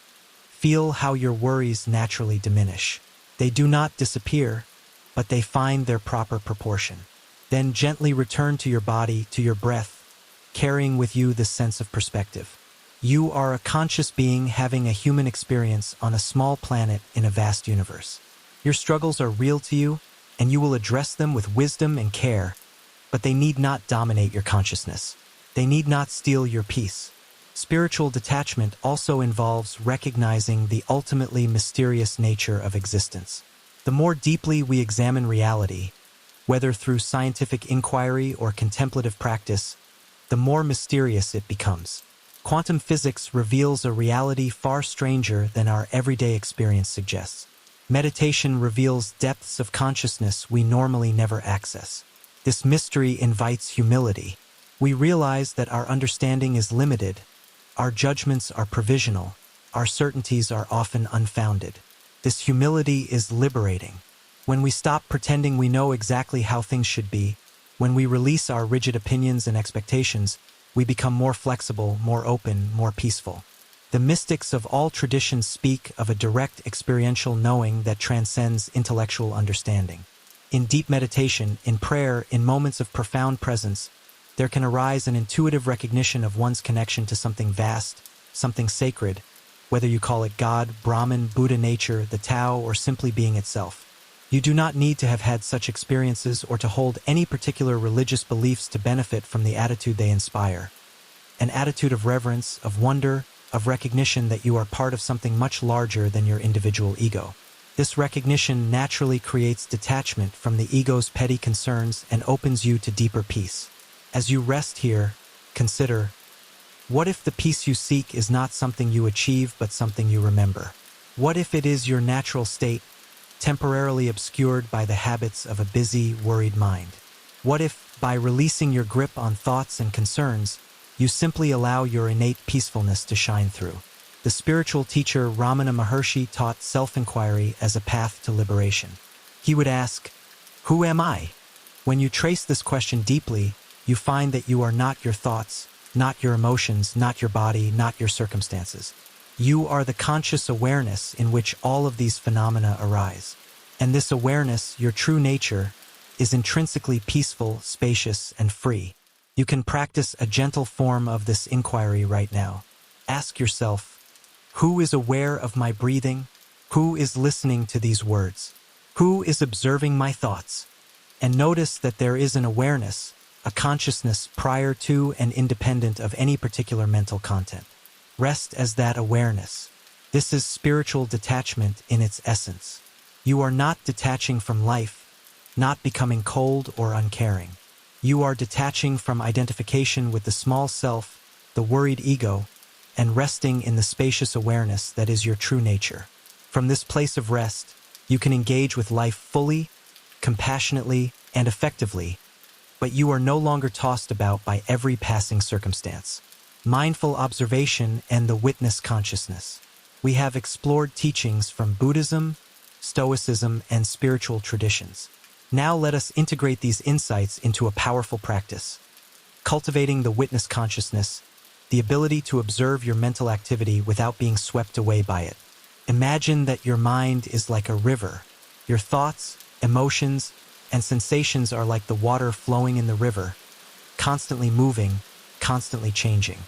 feel how your worries naturally diminish. They do not disappear, but they find their proper proportion. Then gently return to your body, to your breath, carrying with you this sense of perspective. You are a conscious being having a human experience on a small planet in a vast universe. Your struggles are real to you, and you will address them with wisdom and care, but they need not dominate your consciousness. They need not steal your peace. Spiritual detachment also involves recognizing the ultimately mysterious nature of existence. The more deeply we examine reality, Whether through scientific inquiry or contemplative practice, the more mysterious it becomes. Quantum physics reveals a reality far stranger than our everyday experience suggests. Meditation reveals depths of consciousness we normally never access. This mystery invites humility. We realize that our understanding is limited, our judgments are provisional, our certainties are often unfounded. This humility is liberating. When we stop pretending we know exactly how things should be, when we release our rigid opinions and expectations, we become more flexible, more open, more peaceful. The mystics of all traditions speak of a direct experiential knowing that transcends intellectual understanding. In deep meditation, in prayer, in moments of profound presence, there can arise an intuitive recognition of one's connection to something vast, something sacred, whether you call it God, Brahman, Buddha, nature, the Tao, or simply being itself. You do not need to have had such experiences or to hold any particular religious beliefs to benefit from the attitude they inspire. An attitude of reverence, of wonder, of recognition that you are part of something much larger than your individual ego. This recognition naturally creates detachment from the ego's petty concerns and opens you to deeper peace. As you rest here, consider, what if the peace you seek is not something you achieve but something you remember? What if it is your natural state, temporarily obscured by the habits of a busy, worried mind? What if, by releasing your grip on thoughts and concerns, you simply allow your innate peacefulness to shine through? The spiritual teacher Ramana Maharshi taught self-inquiry as a path to liberation. He would ask, "Who am I?" When you trace this question deeply, you find that you are not your thoughts, not your emotions, not your body, not your circumstances. You are the conscious awareness in which all of these phenomena arise. And this awareness, your true nature, is intrinsically peaceful, spacious, and free. You can practice a gentle form of this inquiry right now. Ask yourself, who is aware of my breathing? Who is listening to these words? Who is observing my thoughts? And notice that there is an awareness, a consciousness prior to and independent of any particular mental content. Rest as that awareness. This is spiritual detachment in its essence. You are not detaching from life, not becoming cold or uncaring. You are detaching from identification with the small self, the worried ego, and resting in the spacious awareness that is your true nature. From this place of rest, you can engage with life fully, compassionately, and effectively, but you are no longer tossed about by every passing circumstance. Mindful observation and the witness consciousness. We have explored teachings from Buddhism, Stoicism, and spiritual traditions. Now let us integrate these insights into a powerful practice. Cultivating the witness consciousness, the ability to observe your mental activity without being swept away by it. Imagine that your mind is like a river. Your thoughts, emotions, and sensations are like the water flowing in the river, constantly moving, constantly changing.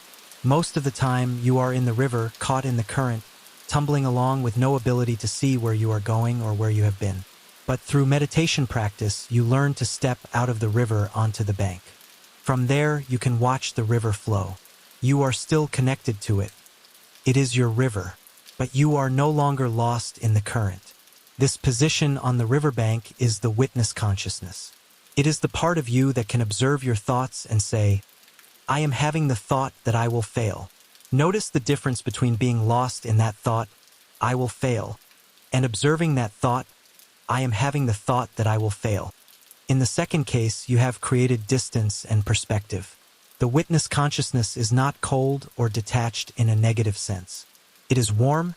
Most of the time, you are in the river, caught in the current, tumbling along with no ability to see where you are going or where you have been. But through meditation practice, you learn to step out of the river onto the bank. From there, you can watch the river flow. You are still connected to it. It is your river, but you are no longer lost in the current. This position on the riverbank is the witness consciousness. It is the part of you that can observe your thoughts and say, I am having the thought that I will fail. Notice the difference between being lost in that thought, I will fail, and observing that thought, I am having the thought that I will fail. In the second case, you have created distance and perspective. The witness consciousness is not cold or detached in a negative sense. It is warm,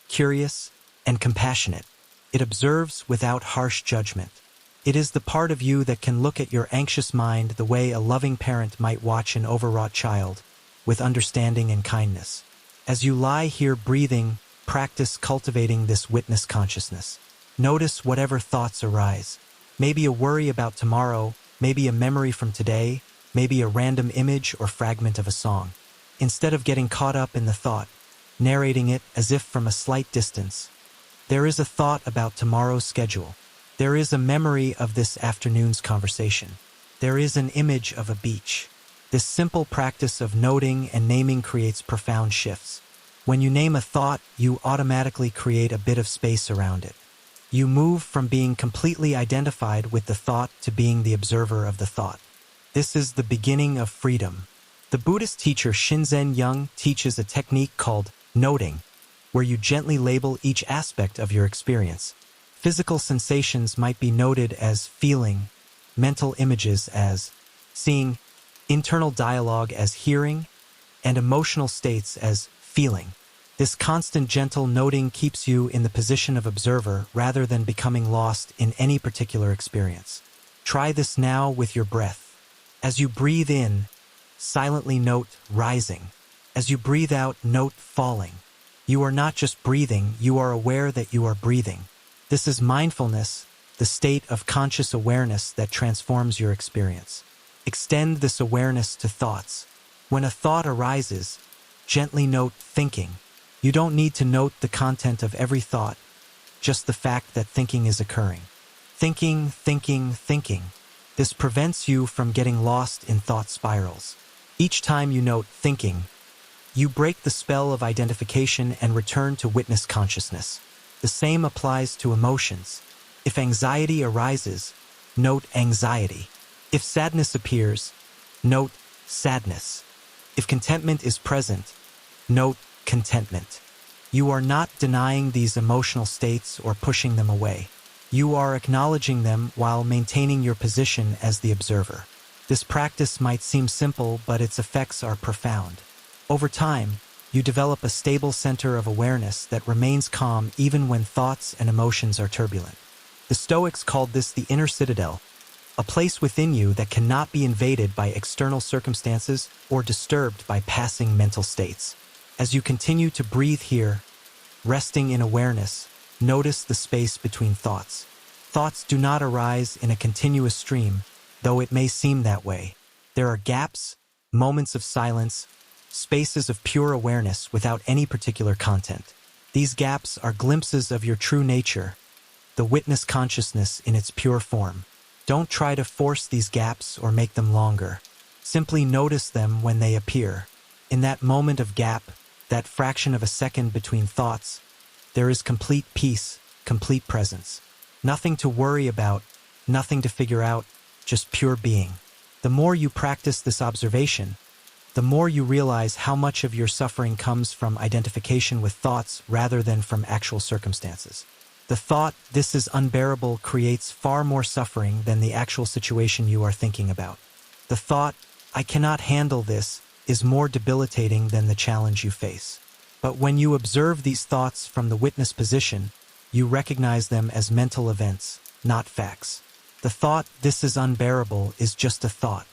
curious, and compassionate. It observes without harsh judgment. It is the part of you that can look at your anxious mind the way a loving parent might watch an overwrought child, with understanding and kindness. As you lie here breathing, practice cultivating this witness consciousness. Notice whatever thoughts arise. Maybe a worry about tomorrow, maybe a memory from today, maybe a random image or fragment of a song. Instead of getting caught up in the thought, narrating it as if from a slight distance, there is a thought about tomorrow's schedule. There is a memory of this afternoon's conversation. There is an image of a beach. This simple practice of noting and naming creates profound shifts. When you name a thought, you automatically create a bit of space around it. You move from being completely identified with the thought to being the observer of the thought. This is the beginning of freedom. The Buddhist teacher Shinzen Young teaches a technique called noting, where you gently label each aspect of your experience. Physical sensations might be noted as feeling, mental images as seeing, internal dialogue as hearing, and emotional states as feeling. This constant gentle noting keeps you in the position of observer rather than becoming lost in any particular experience. Try this now with your breath. As you breathe in, silently note rising. As you breathe out, note falling. You are not just breathing, you are aware that you are breathing. This is mindfulness, the state of conscious awareness that transforms your experience. Extend this awareness to thoughts. When a thought arises, gently note thinking. You don't need to note the content of every thought, just the fact that thinking is occurring. Thinking, thinking, thinking. This prevents you from getting lost in thought spirals. Each time you note thinking, you break the spell of identification and return to witness consciousness. The same applies to emotions. If anxiety arises, note anxiety. If sadness appears, note sadness. If contentment is present, note contentment. You are not denying these emotional states or pushing them away. You are acknowledging them while maintaining your position as the observer. This practice might seem simple, but its effects are profound. Over time, you develop a stable center of awareness that remains calm even when thoughts and emotions are turbulent. The Stoics called this the inner citadel, a place within you that cannot be invaded by external circumstances or disturbed by passing mental states. As you continue to breathe here, resting in awareness, notice the space between thoughts. Thoughts do not arise in a continuous stream, though it may seem that way. There are gaps, moments of silence, spaces of pure awareness without any particular content. These gaps are glimpses of your true nature, the witness consciousness in its pure form. Don't try to force these gaps or make them longer. Simply notice them when they appear. In that moment of gap, that fraction of a second between thoughts, there is complete peace, complete presence. Nothing to worry about, nothing to figure out, just pure being. The more you practice this observation, the more you realize how much of your suffering comes from identification with thoughts rather than from actual circumstances. The thought, "this is unbearable," creates far more suffering than the actual situation you are thinking about. The thought, "I cannot handle this," is more debilitating than the challenge you face. But when you observe these thoughts from the witness position, you recognize them as mental events, not facts. The thought, "this is unbearable," is just a thought.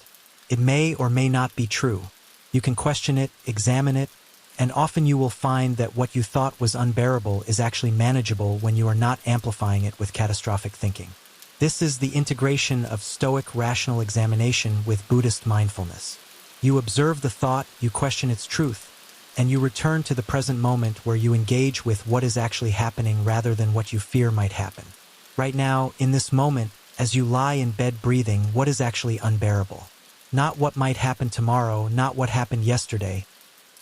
It may or may not be true. You can question it, examine it, and often you will find that what you thought was unbearable is actually manageable when you are not amplifying it with catastrophic thinking. This is the integration of Stoic rational examination with Buddhist mindfulness. You observe the thought, you question its truth, and you return to the present moment where you engage with what is actually happening rather than what you fear might happen. Right now, in this moment, as you lie in bed breathing, what is actually unbearable? Not what might happen tomorrow, not what happened yesterday,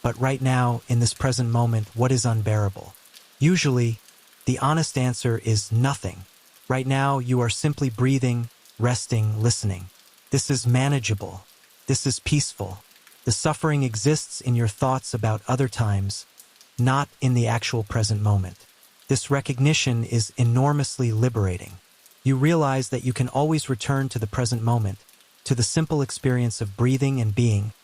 but right now, in this present moment, what is unbearable? Usually, the honest answer is nothing. Right now, you are simply breathing, resting, listening. This is manageable. This is peaceful. The suffering exists in your thoughts about other times, not in the actual present moment. This recognition is enormously liberating. You realize that you can always return to the present moment, to the simple experience of breathing and being,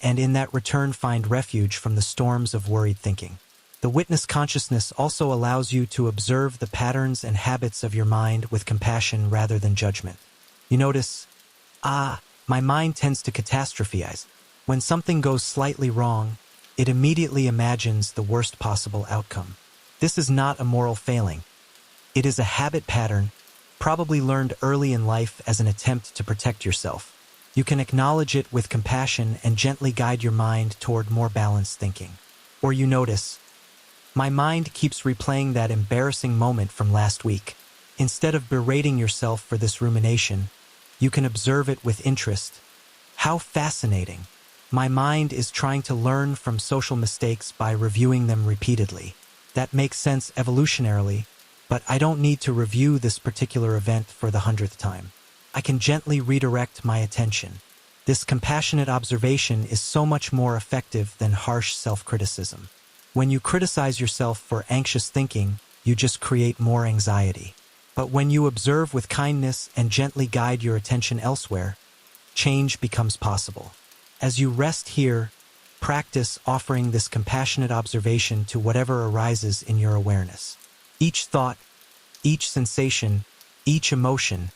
and in that return find refuge from the storms of worried thinking. The witness consciousness also allows you to observe the patterns and habits of your mind with compassion rather than judgment. You notice, my mind tends to catastrophize. When something goes slightly wrong, it immediately imagines the worst possible outcome. This is not a moral failing. It is a habit pattern, probably learned early in life as an attempt to protect yourself. You can acknowledge it with compassion and gently guide your mind toward more balanced thinking. Or you notice, my mind keeps replaying that embarrassing moment from last week. Instead of berating yourself for this rumination, you can observe it with interest. How fascinating. My mind is trying to learn from social mistakes by reviewing them repeatedly. That makes sense evolutionarily, but I don't need to review this particular event for the 100th time. I can gently redirect my attention. This compassionate observation is so much more effective than harsh self-criticism. When you criticize yourself for anxious thinking, you just create more anxiety. But when you observe with kindness and gently guide your attention elsewhere, change becomes possible. As you rest here, practice offering this compassionate observation to whatever arises in your awareness. Each thought, each sensation, each emotion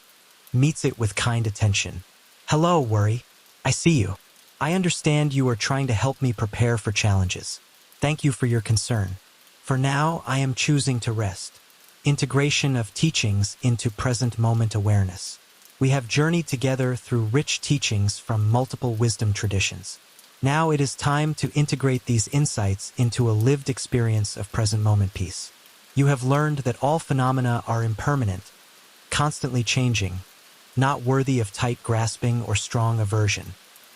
meets it with kind attention. Hello, worry. I see you. I understand you are trying to help me prepare for challenges. Thank you for your concern. For now, I am choosing to rest. Integration of teachings into present moment awareness. We have journeyed together through rich teachings from multiple wisdom traditions. Now it is time to integrate these insights into a lived experience of present moment peace. You have learned that all phenomena are impermanent, constantly changing, not worthy of tight grasping or strong aversion.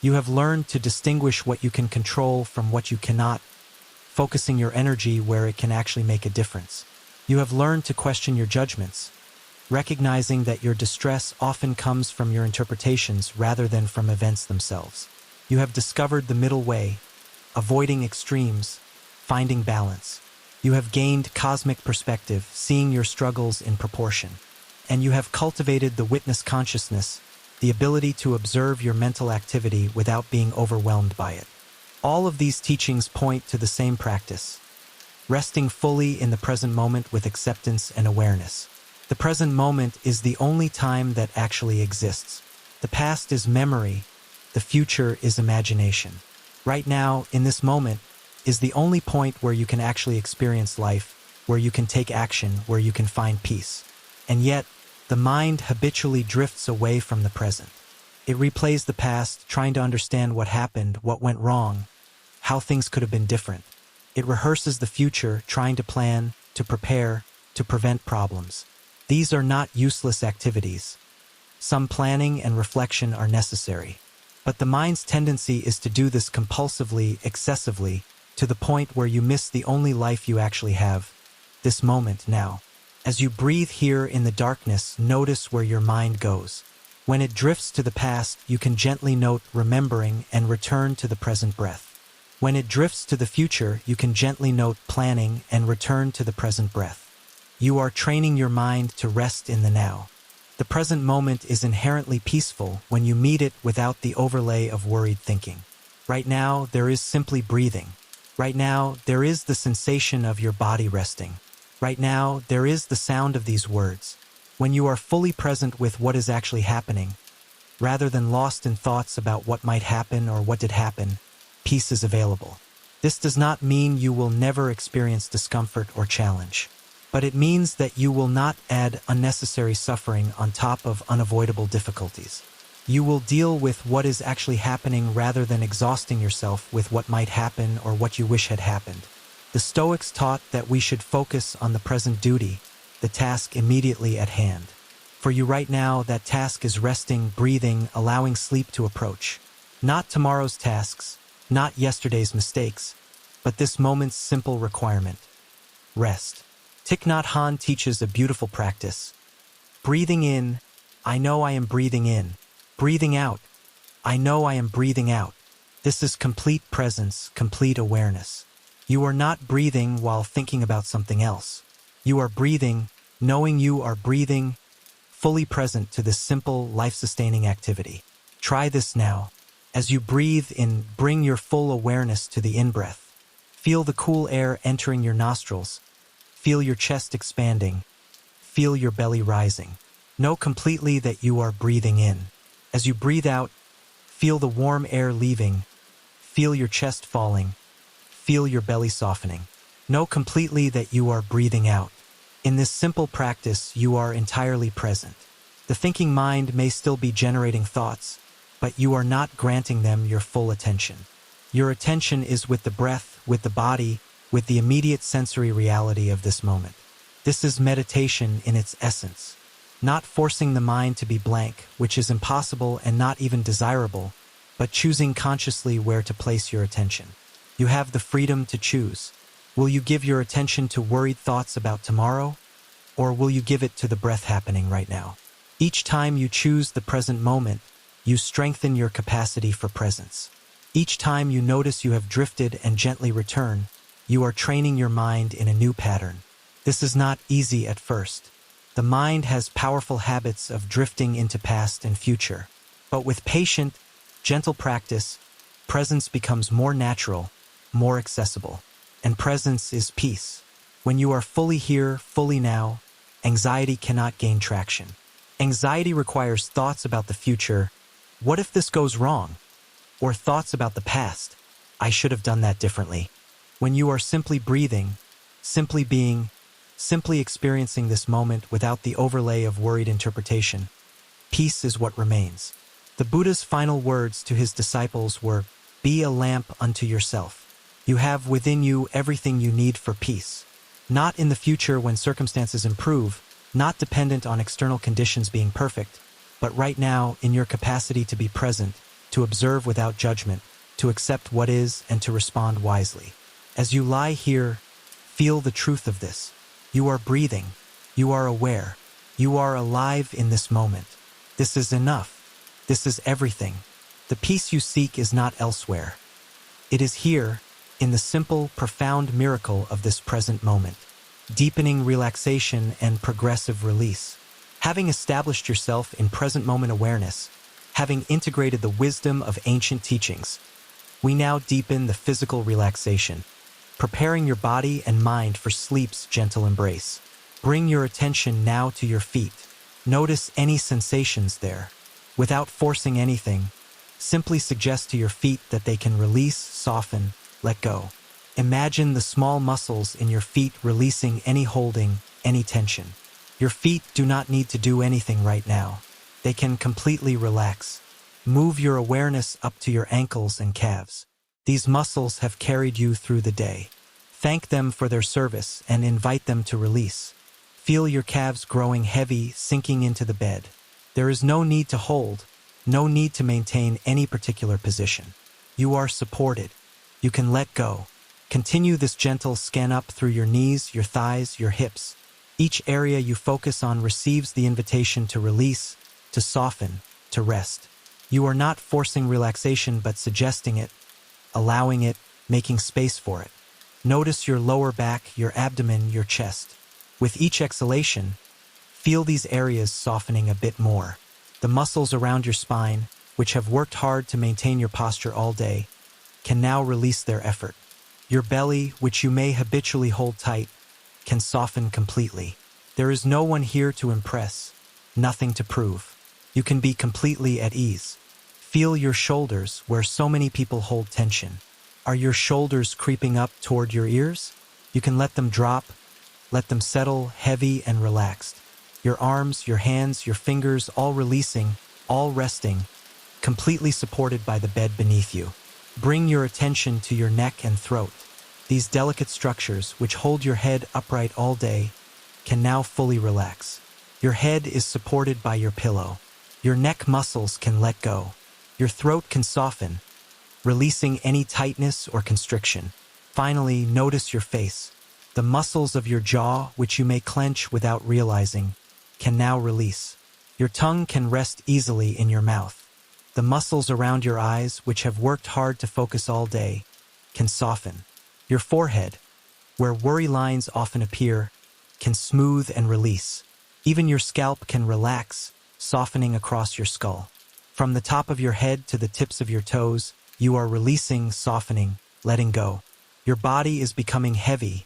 You have learned to distinguish what you can control from what you cannot, focusing your energy where it can actually make a difference. You have learned to question your judgments, recognizing that your distress often comes from your interpretations rather than from events themselves. You have discovered the middle way, avoiding extremes, finding balance. You have gained cosmic perspective, seeing your struggles in proportion. And you have cultivated the witness consciousness, the ability to observe your mental activity without being overwhelmed by it. All of these teachings point to the same practice, resting fully in the present moment with acceptance and awareness. The present moment is the only time that actually exists. The past is memory, the future is imagination. Right now, in this moment, is the only point where you can actually experience life, where you can take action, where you can find peace. And yet, the mind habitually drifts away from the present. It replays the past, trying to understand what happened, what went wrong, how things could have been different. It rehearses the future, trying to plan, to prepare, to prevent problems. These are not useless activities. Some planning and reflection are necessary. But the mind's tendency is to do this compulsively, excessively, to the point where you miss the only life you actually have, this moment now. As you breathe here in the darkness, notice where your mind goes. When it drifts to the past, you can gently note remembering and return to the present breath. When it drifts to the future, you can gently note planning and return to the present breath. You are training your mind to rest in the now. The present moment is inherently peaceful when you meet it without the overlay of worried thinking. Right now, there is simply breathing. Right now, there is the sensation of your body resting. Right now, there is the sound of these words. When you are fully present with what is actually happening, rather than lost in thoughts about what might happen or what did happen, peace is available. This does not mean you will never experience discomfort or challenge, but it means that you will not add unnecessary suffering on top of unavoidable difficulties. You will deal with what is actually happening rather than exhausting yourself with what might happen or what you wish had happened. The Stoics taught that we should focus on the present duty, the task immediately at hand. For you right now, that task is resting, breathing, allowing sleep to approach. Not tomorrow's tasks, not yesterday's mistakes, but this moment's simple requirement: rest. Thich Nhat Hanh teaches a beautiful practice. Breathing in, I know I am breathing in. Breathing out, I know I am breathing out. This is complete presence, complete awareness. You are not breathing while thinking about something else. You are breathing, knowing you are breathing, fully present to this simple, life-sustaining activity. Try this now. As you breathe in, bring your full awareness to the in-breath. Feel the cool air entering your nostrils. Feel your chest expanding. Feel your belly rising. Know completely that you are breathing in. As you breathe out, feel the warm air leaving. Feel your chest falling. Feel your belly softening. Know completely that you are breathing out. In this simple practice, you are entirely present. The thinking mind may still be generating thoughts, but you are not granting them your full attention. Your attention is with the breath, with the body, with the immediate sensory reality of this moment. This is meditation in its essence. Not forcing the mind to be blank, which is impossible and not even desirable, but choosing consciously where to place your attention. You have the freedom to choose. Will you give your attention to worried thoughts about tomorrow? or will you give it to the breath happening right now? Each time you choose the present moment, you strengthen your capacity for presence. Each time you notice you have drifted and gently return, you are training your mind in a new pattern. This is not easy at first. The mind has powerful habits of drifting into past and future. But with patient, gentle practice, presence becomes more natural, more accessible. And presence is peace. When you are fully here, fully now, anxiety cannot gain traction. Anxiety requires thoughts about the future. What if this goes wrong? Or thoughts about the past. I should have done that differently. When you are simply breathing, simply being, simply experiencing this moment without the overlay of worried interpretation, peace is what remains. The Buddha's final words to his disciples were, "Be a lamp unto yourself." You have within you everything you need for peace. Not in the future when circumstances improve, not dependent on external conditions being perfect, but right now in your capacity to be present, to observe without judgment, to accept what is and to respond wisely. As you lie here, feel the truth of this. You are breathing. You are aware. You are alive in this moment. This is enough. This is everything. The peace you seek is not elsewhere. It is here, in the simple, profound miracle of this present moment. Deepening relaxation and progressive release. Having established yourself in present moment awareness, having integrated the wisdom of ancient teachings, we now deepen the physical relaxation, preparing your body and mind for sleep's gentle embrace. Bring your attention now to your feet. Notice any sensations there. Without forcing anything, simply suggest to your feet that they can release, soften, let go. Imagine the small muscles in your feet releasing any holding, any tension. Your feet do not need to do anything right now. They can completely relax. Move your awareness up to your ankles and calves. These muscles have carried you through the day. Thank them for their service and invite them to release. Feel your calves growing heavy, sinking into the bed. There is no need to hold, no need to maintain any particular position. You are supported. You can let go. Continue this gentle scan up through your knees, your thighs, your hips. Each area you focus on receives the invitation to release, to soften, to rest. You are not forcing relaxation but suggesting it, allowing it, making space for it. Notice your lower back, your abdomen, your chest. With each exhalation, feel these areas softening a bit more. The muscles around your spine, which have worked hard to maintain your posture all day, can now release their effort. Your belly, which you may habitually hold tight, can soften completely. There is no one here to impress, nothing to prove. You can be completely at ease. Feel your shoulders where so many people hold tension. Are your shoulders creeping up toward your ears? You can let them drop, let them settle heavy and relaxed. Your arms, your hands, your fingers all releasing, all resting, completely supported by the bed beneath you. Bring your attention to your neck and throat. These delicate structures, which hold your head upright all day, can now fully relax. Your head is supported by your pillow. Your neck muscles can let go. Your throat can soften, releasing any tightness or constriction. Finally, notice your face. The muscles of your jaw, which you may clench without realizing, can now release. Your tongue can rest easily in your mouth. The muscles around your eyes, which have worked hard to focus all day, can soften. Your forehead, where worry lines often appear, can smooth and release. Even your scalp can relax, softening across your skull. From the top of your head to the tips of your toes, you are releasing, softening, letting go. Your body is becoming heavy,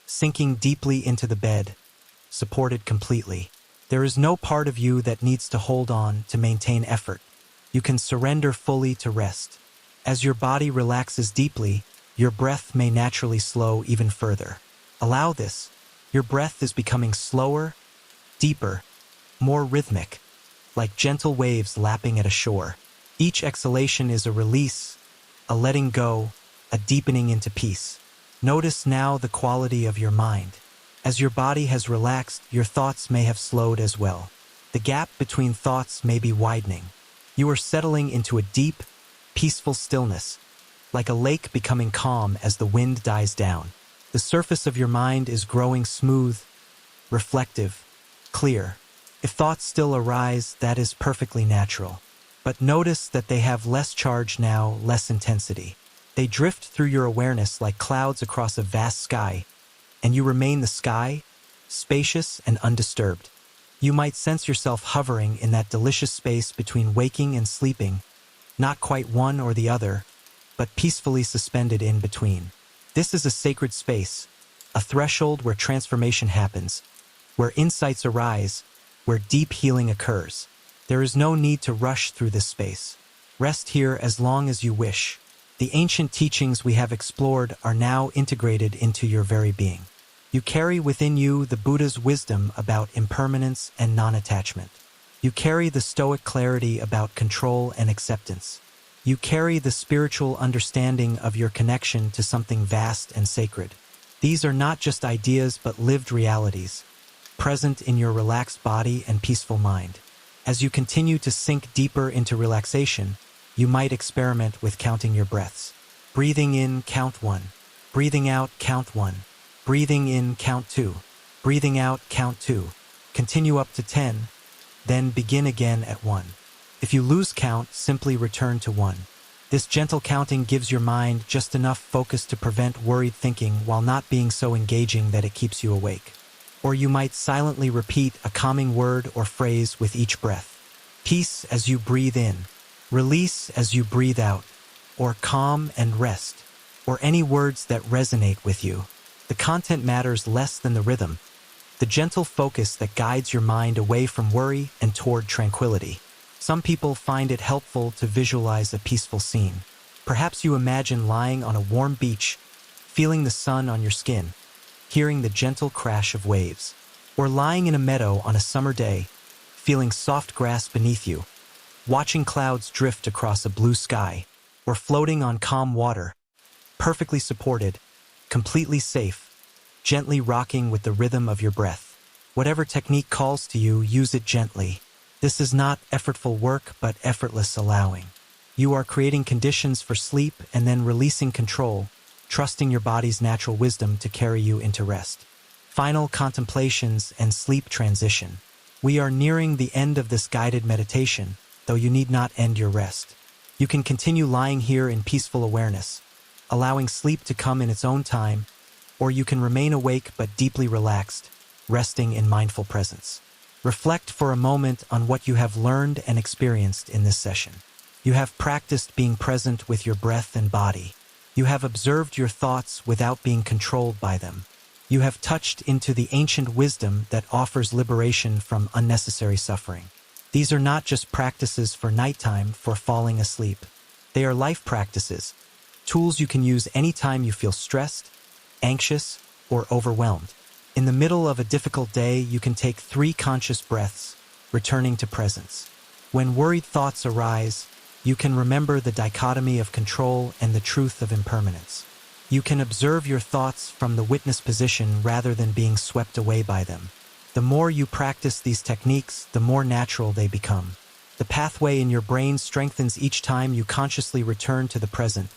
sinking deeply into the bed, supported completely. There is no part of you that needs to hold on to maintain effort. You can surrender fully to rest. As your body relaxes deeply, your breath may naturally slow even further. Allow this. Your breath is becoming slower, deeper, more rhythmic, like gentle waves lapping at a shore. Each exhalation is a release, a letting go, a deepening into peace. Notice now the quality of your mind. As your body has relaxed, your thoughts may have slowed as well. The gap between thoughts may be widening. You are settling into a deep, peaceful stillness, like a lake becoming calm as the wind dies down. The surface of your mind is growing smooth, reflective, clear. If thoughts still arise, that is perfectly natural. But notice that they have less charge now, less intensity. They drift through your awareness like clouds across a vast sky, and you remain the sky, spacious and undisturbed. You might sense yourself hovering in that delicious space between waking and sleeping, not quite one or the other, but peacefully suspended in between. This is a sacred space, a threshold where transformation happens, where insights arise, where deep healing occurs. There is no need to rush through this space. Rest here as long as you wish. The ancient teachings we have explored are now integrated into your very being. You carry within you the Buddha's wisdom about impermanence and non-attachment. You carry the Stoic clarity about control and acceptance. You carry the spiritual understanding of your connection to something vast and sacred. These are not just ideas but lived realities, present in your relaxed body and peaceful mind. As you continue to sink deeper into relaxation, you might experiment with counting your breaths. Breathing in, count 1. Breathing out, count 1. Breathing in, count 2. Breathing out, count 2. Continue up to 10, then begin again at 1. If you lose count, simply return to 1. This gentle counting gives your mind just enough focus to prevent worried thinking while not being so engaging that it keeps you awake. Or you might silently repeat a calming word or phrase with each breath. Peace as you breathe in, release as you breathe out, or calm and rest, or any words that resonate with you. The content matters less than the rhythm, the gentle focus that guides your mind away from worry and toward tranquility. Some people find it helpful to visualize a peaceful scene. Perhaps you imagine lying on a warm beach, feeling the sun on your skin, hearing the gentle crash of waves, or lying in a meadow on a summer day, feeling soft grass beneath you, watching clouds drift across a blue sky, or floating on calm water, perfectly supported, completely safe, gently rocking with the rhythm of your breath. Whatever technique calls to you, use it gently. This is not effortful work, but effortless allowing. You are creating conditions for sleep and then releasing control, trusting your body's natural wisdom to carry you into rest. Final contemplations and sleep transition. We are nearing the end of this guided meditation, though you need not end your rest. You can continue lying here in peaceful awareness, allowing sleep to come in its own time, or you can remain awake but deeply relaxed, resting in mindful presence. Reflect for a moment on what you have learned and experienced in this session. You have practiced being present with your breath and body. You have observed your thoughts without being controlled by them. You have touched into the ancient wisdom that offers liberation from unnecessary suffering. These are not just practices for nighttime, for falling asleep. They are life practices, tools you can use anytime you feel stressed, anxious, or overwhelmed. In the middle of a difficult day, you can take 3 conscious breaths, returning to presence. When worried thoughts arise, you can remember the dichotomy of control and the truth of impermanence. You can observe your thoughts from the witness position rather than being swept away by them. The more you practice these techniques, the more natural they become. The pathway in your brain strengthens each time you consciously return to the present,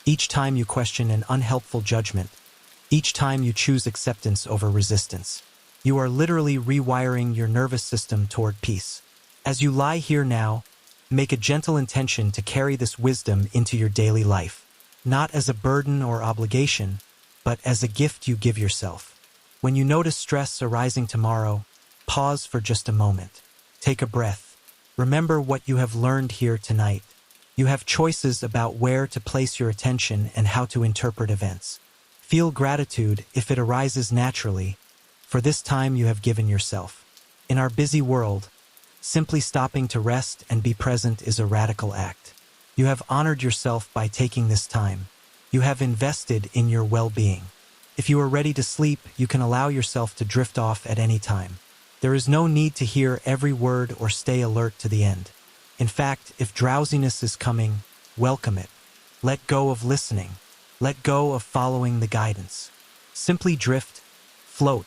each time you question an unhelpful judgment, each time you choose acceptance over resistance. You are literally rewiring your nervous system toward peace. As you lie here now, make a gentle intention to carry this wisdom into your daily life, not as a burden or obligation, but as a gift you give yourself. When you notice stress arising tomorrow, pause for just a moment. Take a breath. Remember what you have learned here tonight. You have choices about where to place your attention and how to interpret events. Feel gratitude, if it arises naturally, for this time you have given yourself. In our busy world, simply stopping to rest and be present is a radical act. You have honored yourself by taking this time. You have invested in your well-being. If you are ready to sleep, you can allow yourself to drift off at any time. There is no need to hear every word or stay alert to the end. In fact, if drowsiness is coming, welcome it. Let go of listening. Let go of following the guidance. Simply drift, float,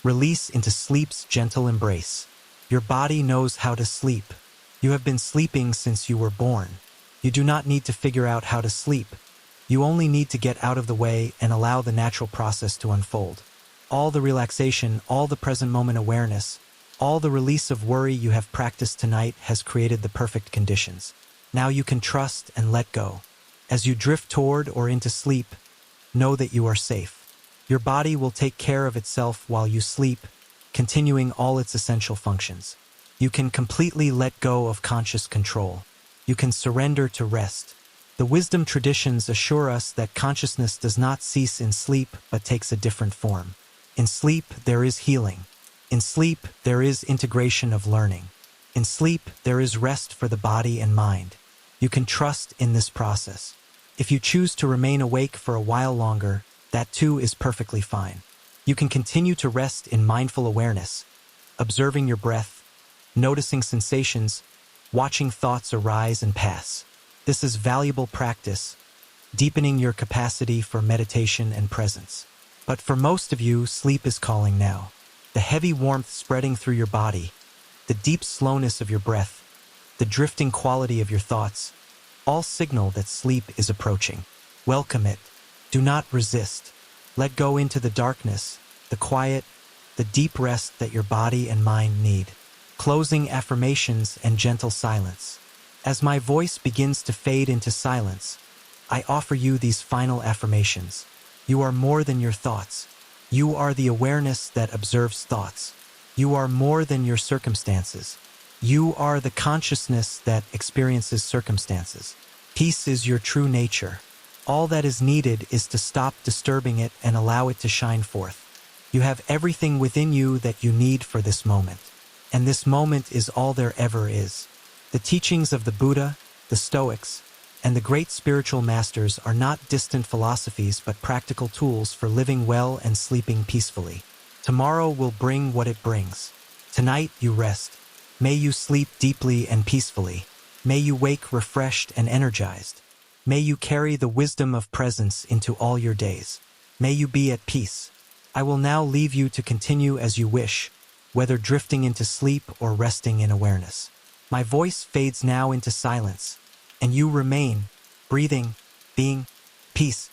release into sleep's gentle embrace. Your body knows how to sleep. You have been sleeping since you were born. You do not need to figure out how to sleep. You only need to get out of the way and allow the natural process to unfold. all the relaxation, all the present moment awareness, all the release of worry you have practiced tonight has created the perfect conditions. Now you can trust and let go. As you drift toward or into sleep, know that you are safe. Your body will take care of itself while you sleep, continuing all its essential functions. You can completely let go of conscious control. You can surrender to rest. The wisdom traditions assure us that consciousness does not cease in sleep but takes a different form. In sleep, there is healing. In sleep, there is integration of learning. In sleep, there is rest for the body and mind. You can trust in this process. If you choose to remain awake for a while longer, that too is perfectly fine. You can continue to rest in mindful awareness, observing your breath, noticing sensations, watching thoughts arise and pass. This is valuable practice, deepening your capacity for meditation and presence. But for most of you, sleep is calling now. The heavy warmth spreading through your body, the deep slowness of your breath, the drifting quality of your thoughts, all signal that sleep is approaching. Welcome it. Do not resist. Let go into the darkness, the quiet, the deep rest that your body and mind need. Closing affirmations and gentle silence. As my voice begins to fade into silence, I offer you these final affirmations. You are more than your thoughts. You are the awareness that observes thoughts. You are more than your circumstances. You are the consciousness that experiences circumstances. Peace is your true nature. All that is needed is to stop disturbing it and allow it to shine forth. You have everything within you that you need for this moment. And this moment is all there ever is. The teachings of the Buddha, the Stoics, and the great spiritual masters are not distant philosophies but practical tools for living well and sleeping peacefully. Tomorrow will bring what it brings. Tonight you rest. May you sleep deeply and peacefully. May you wake refreshed and energized. May you carry the wisdom of presence into all your days. May you be at peace. I will now leave you to continue as you wish, whether drifting into sleep or resting in awareness. My voice fades now into silence, and you remain, breathing, being, peace.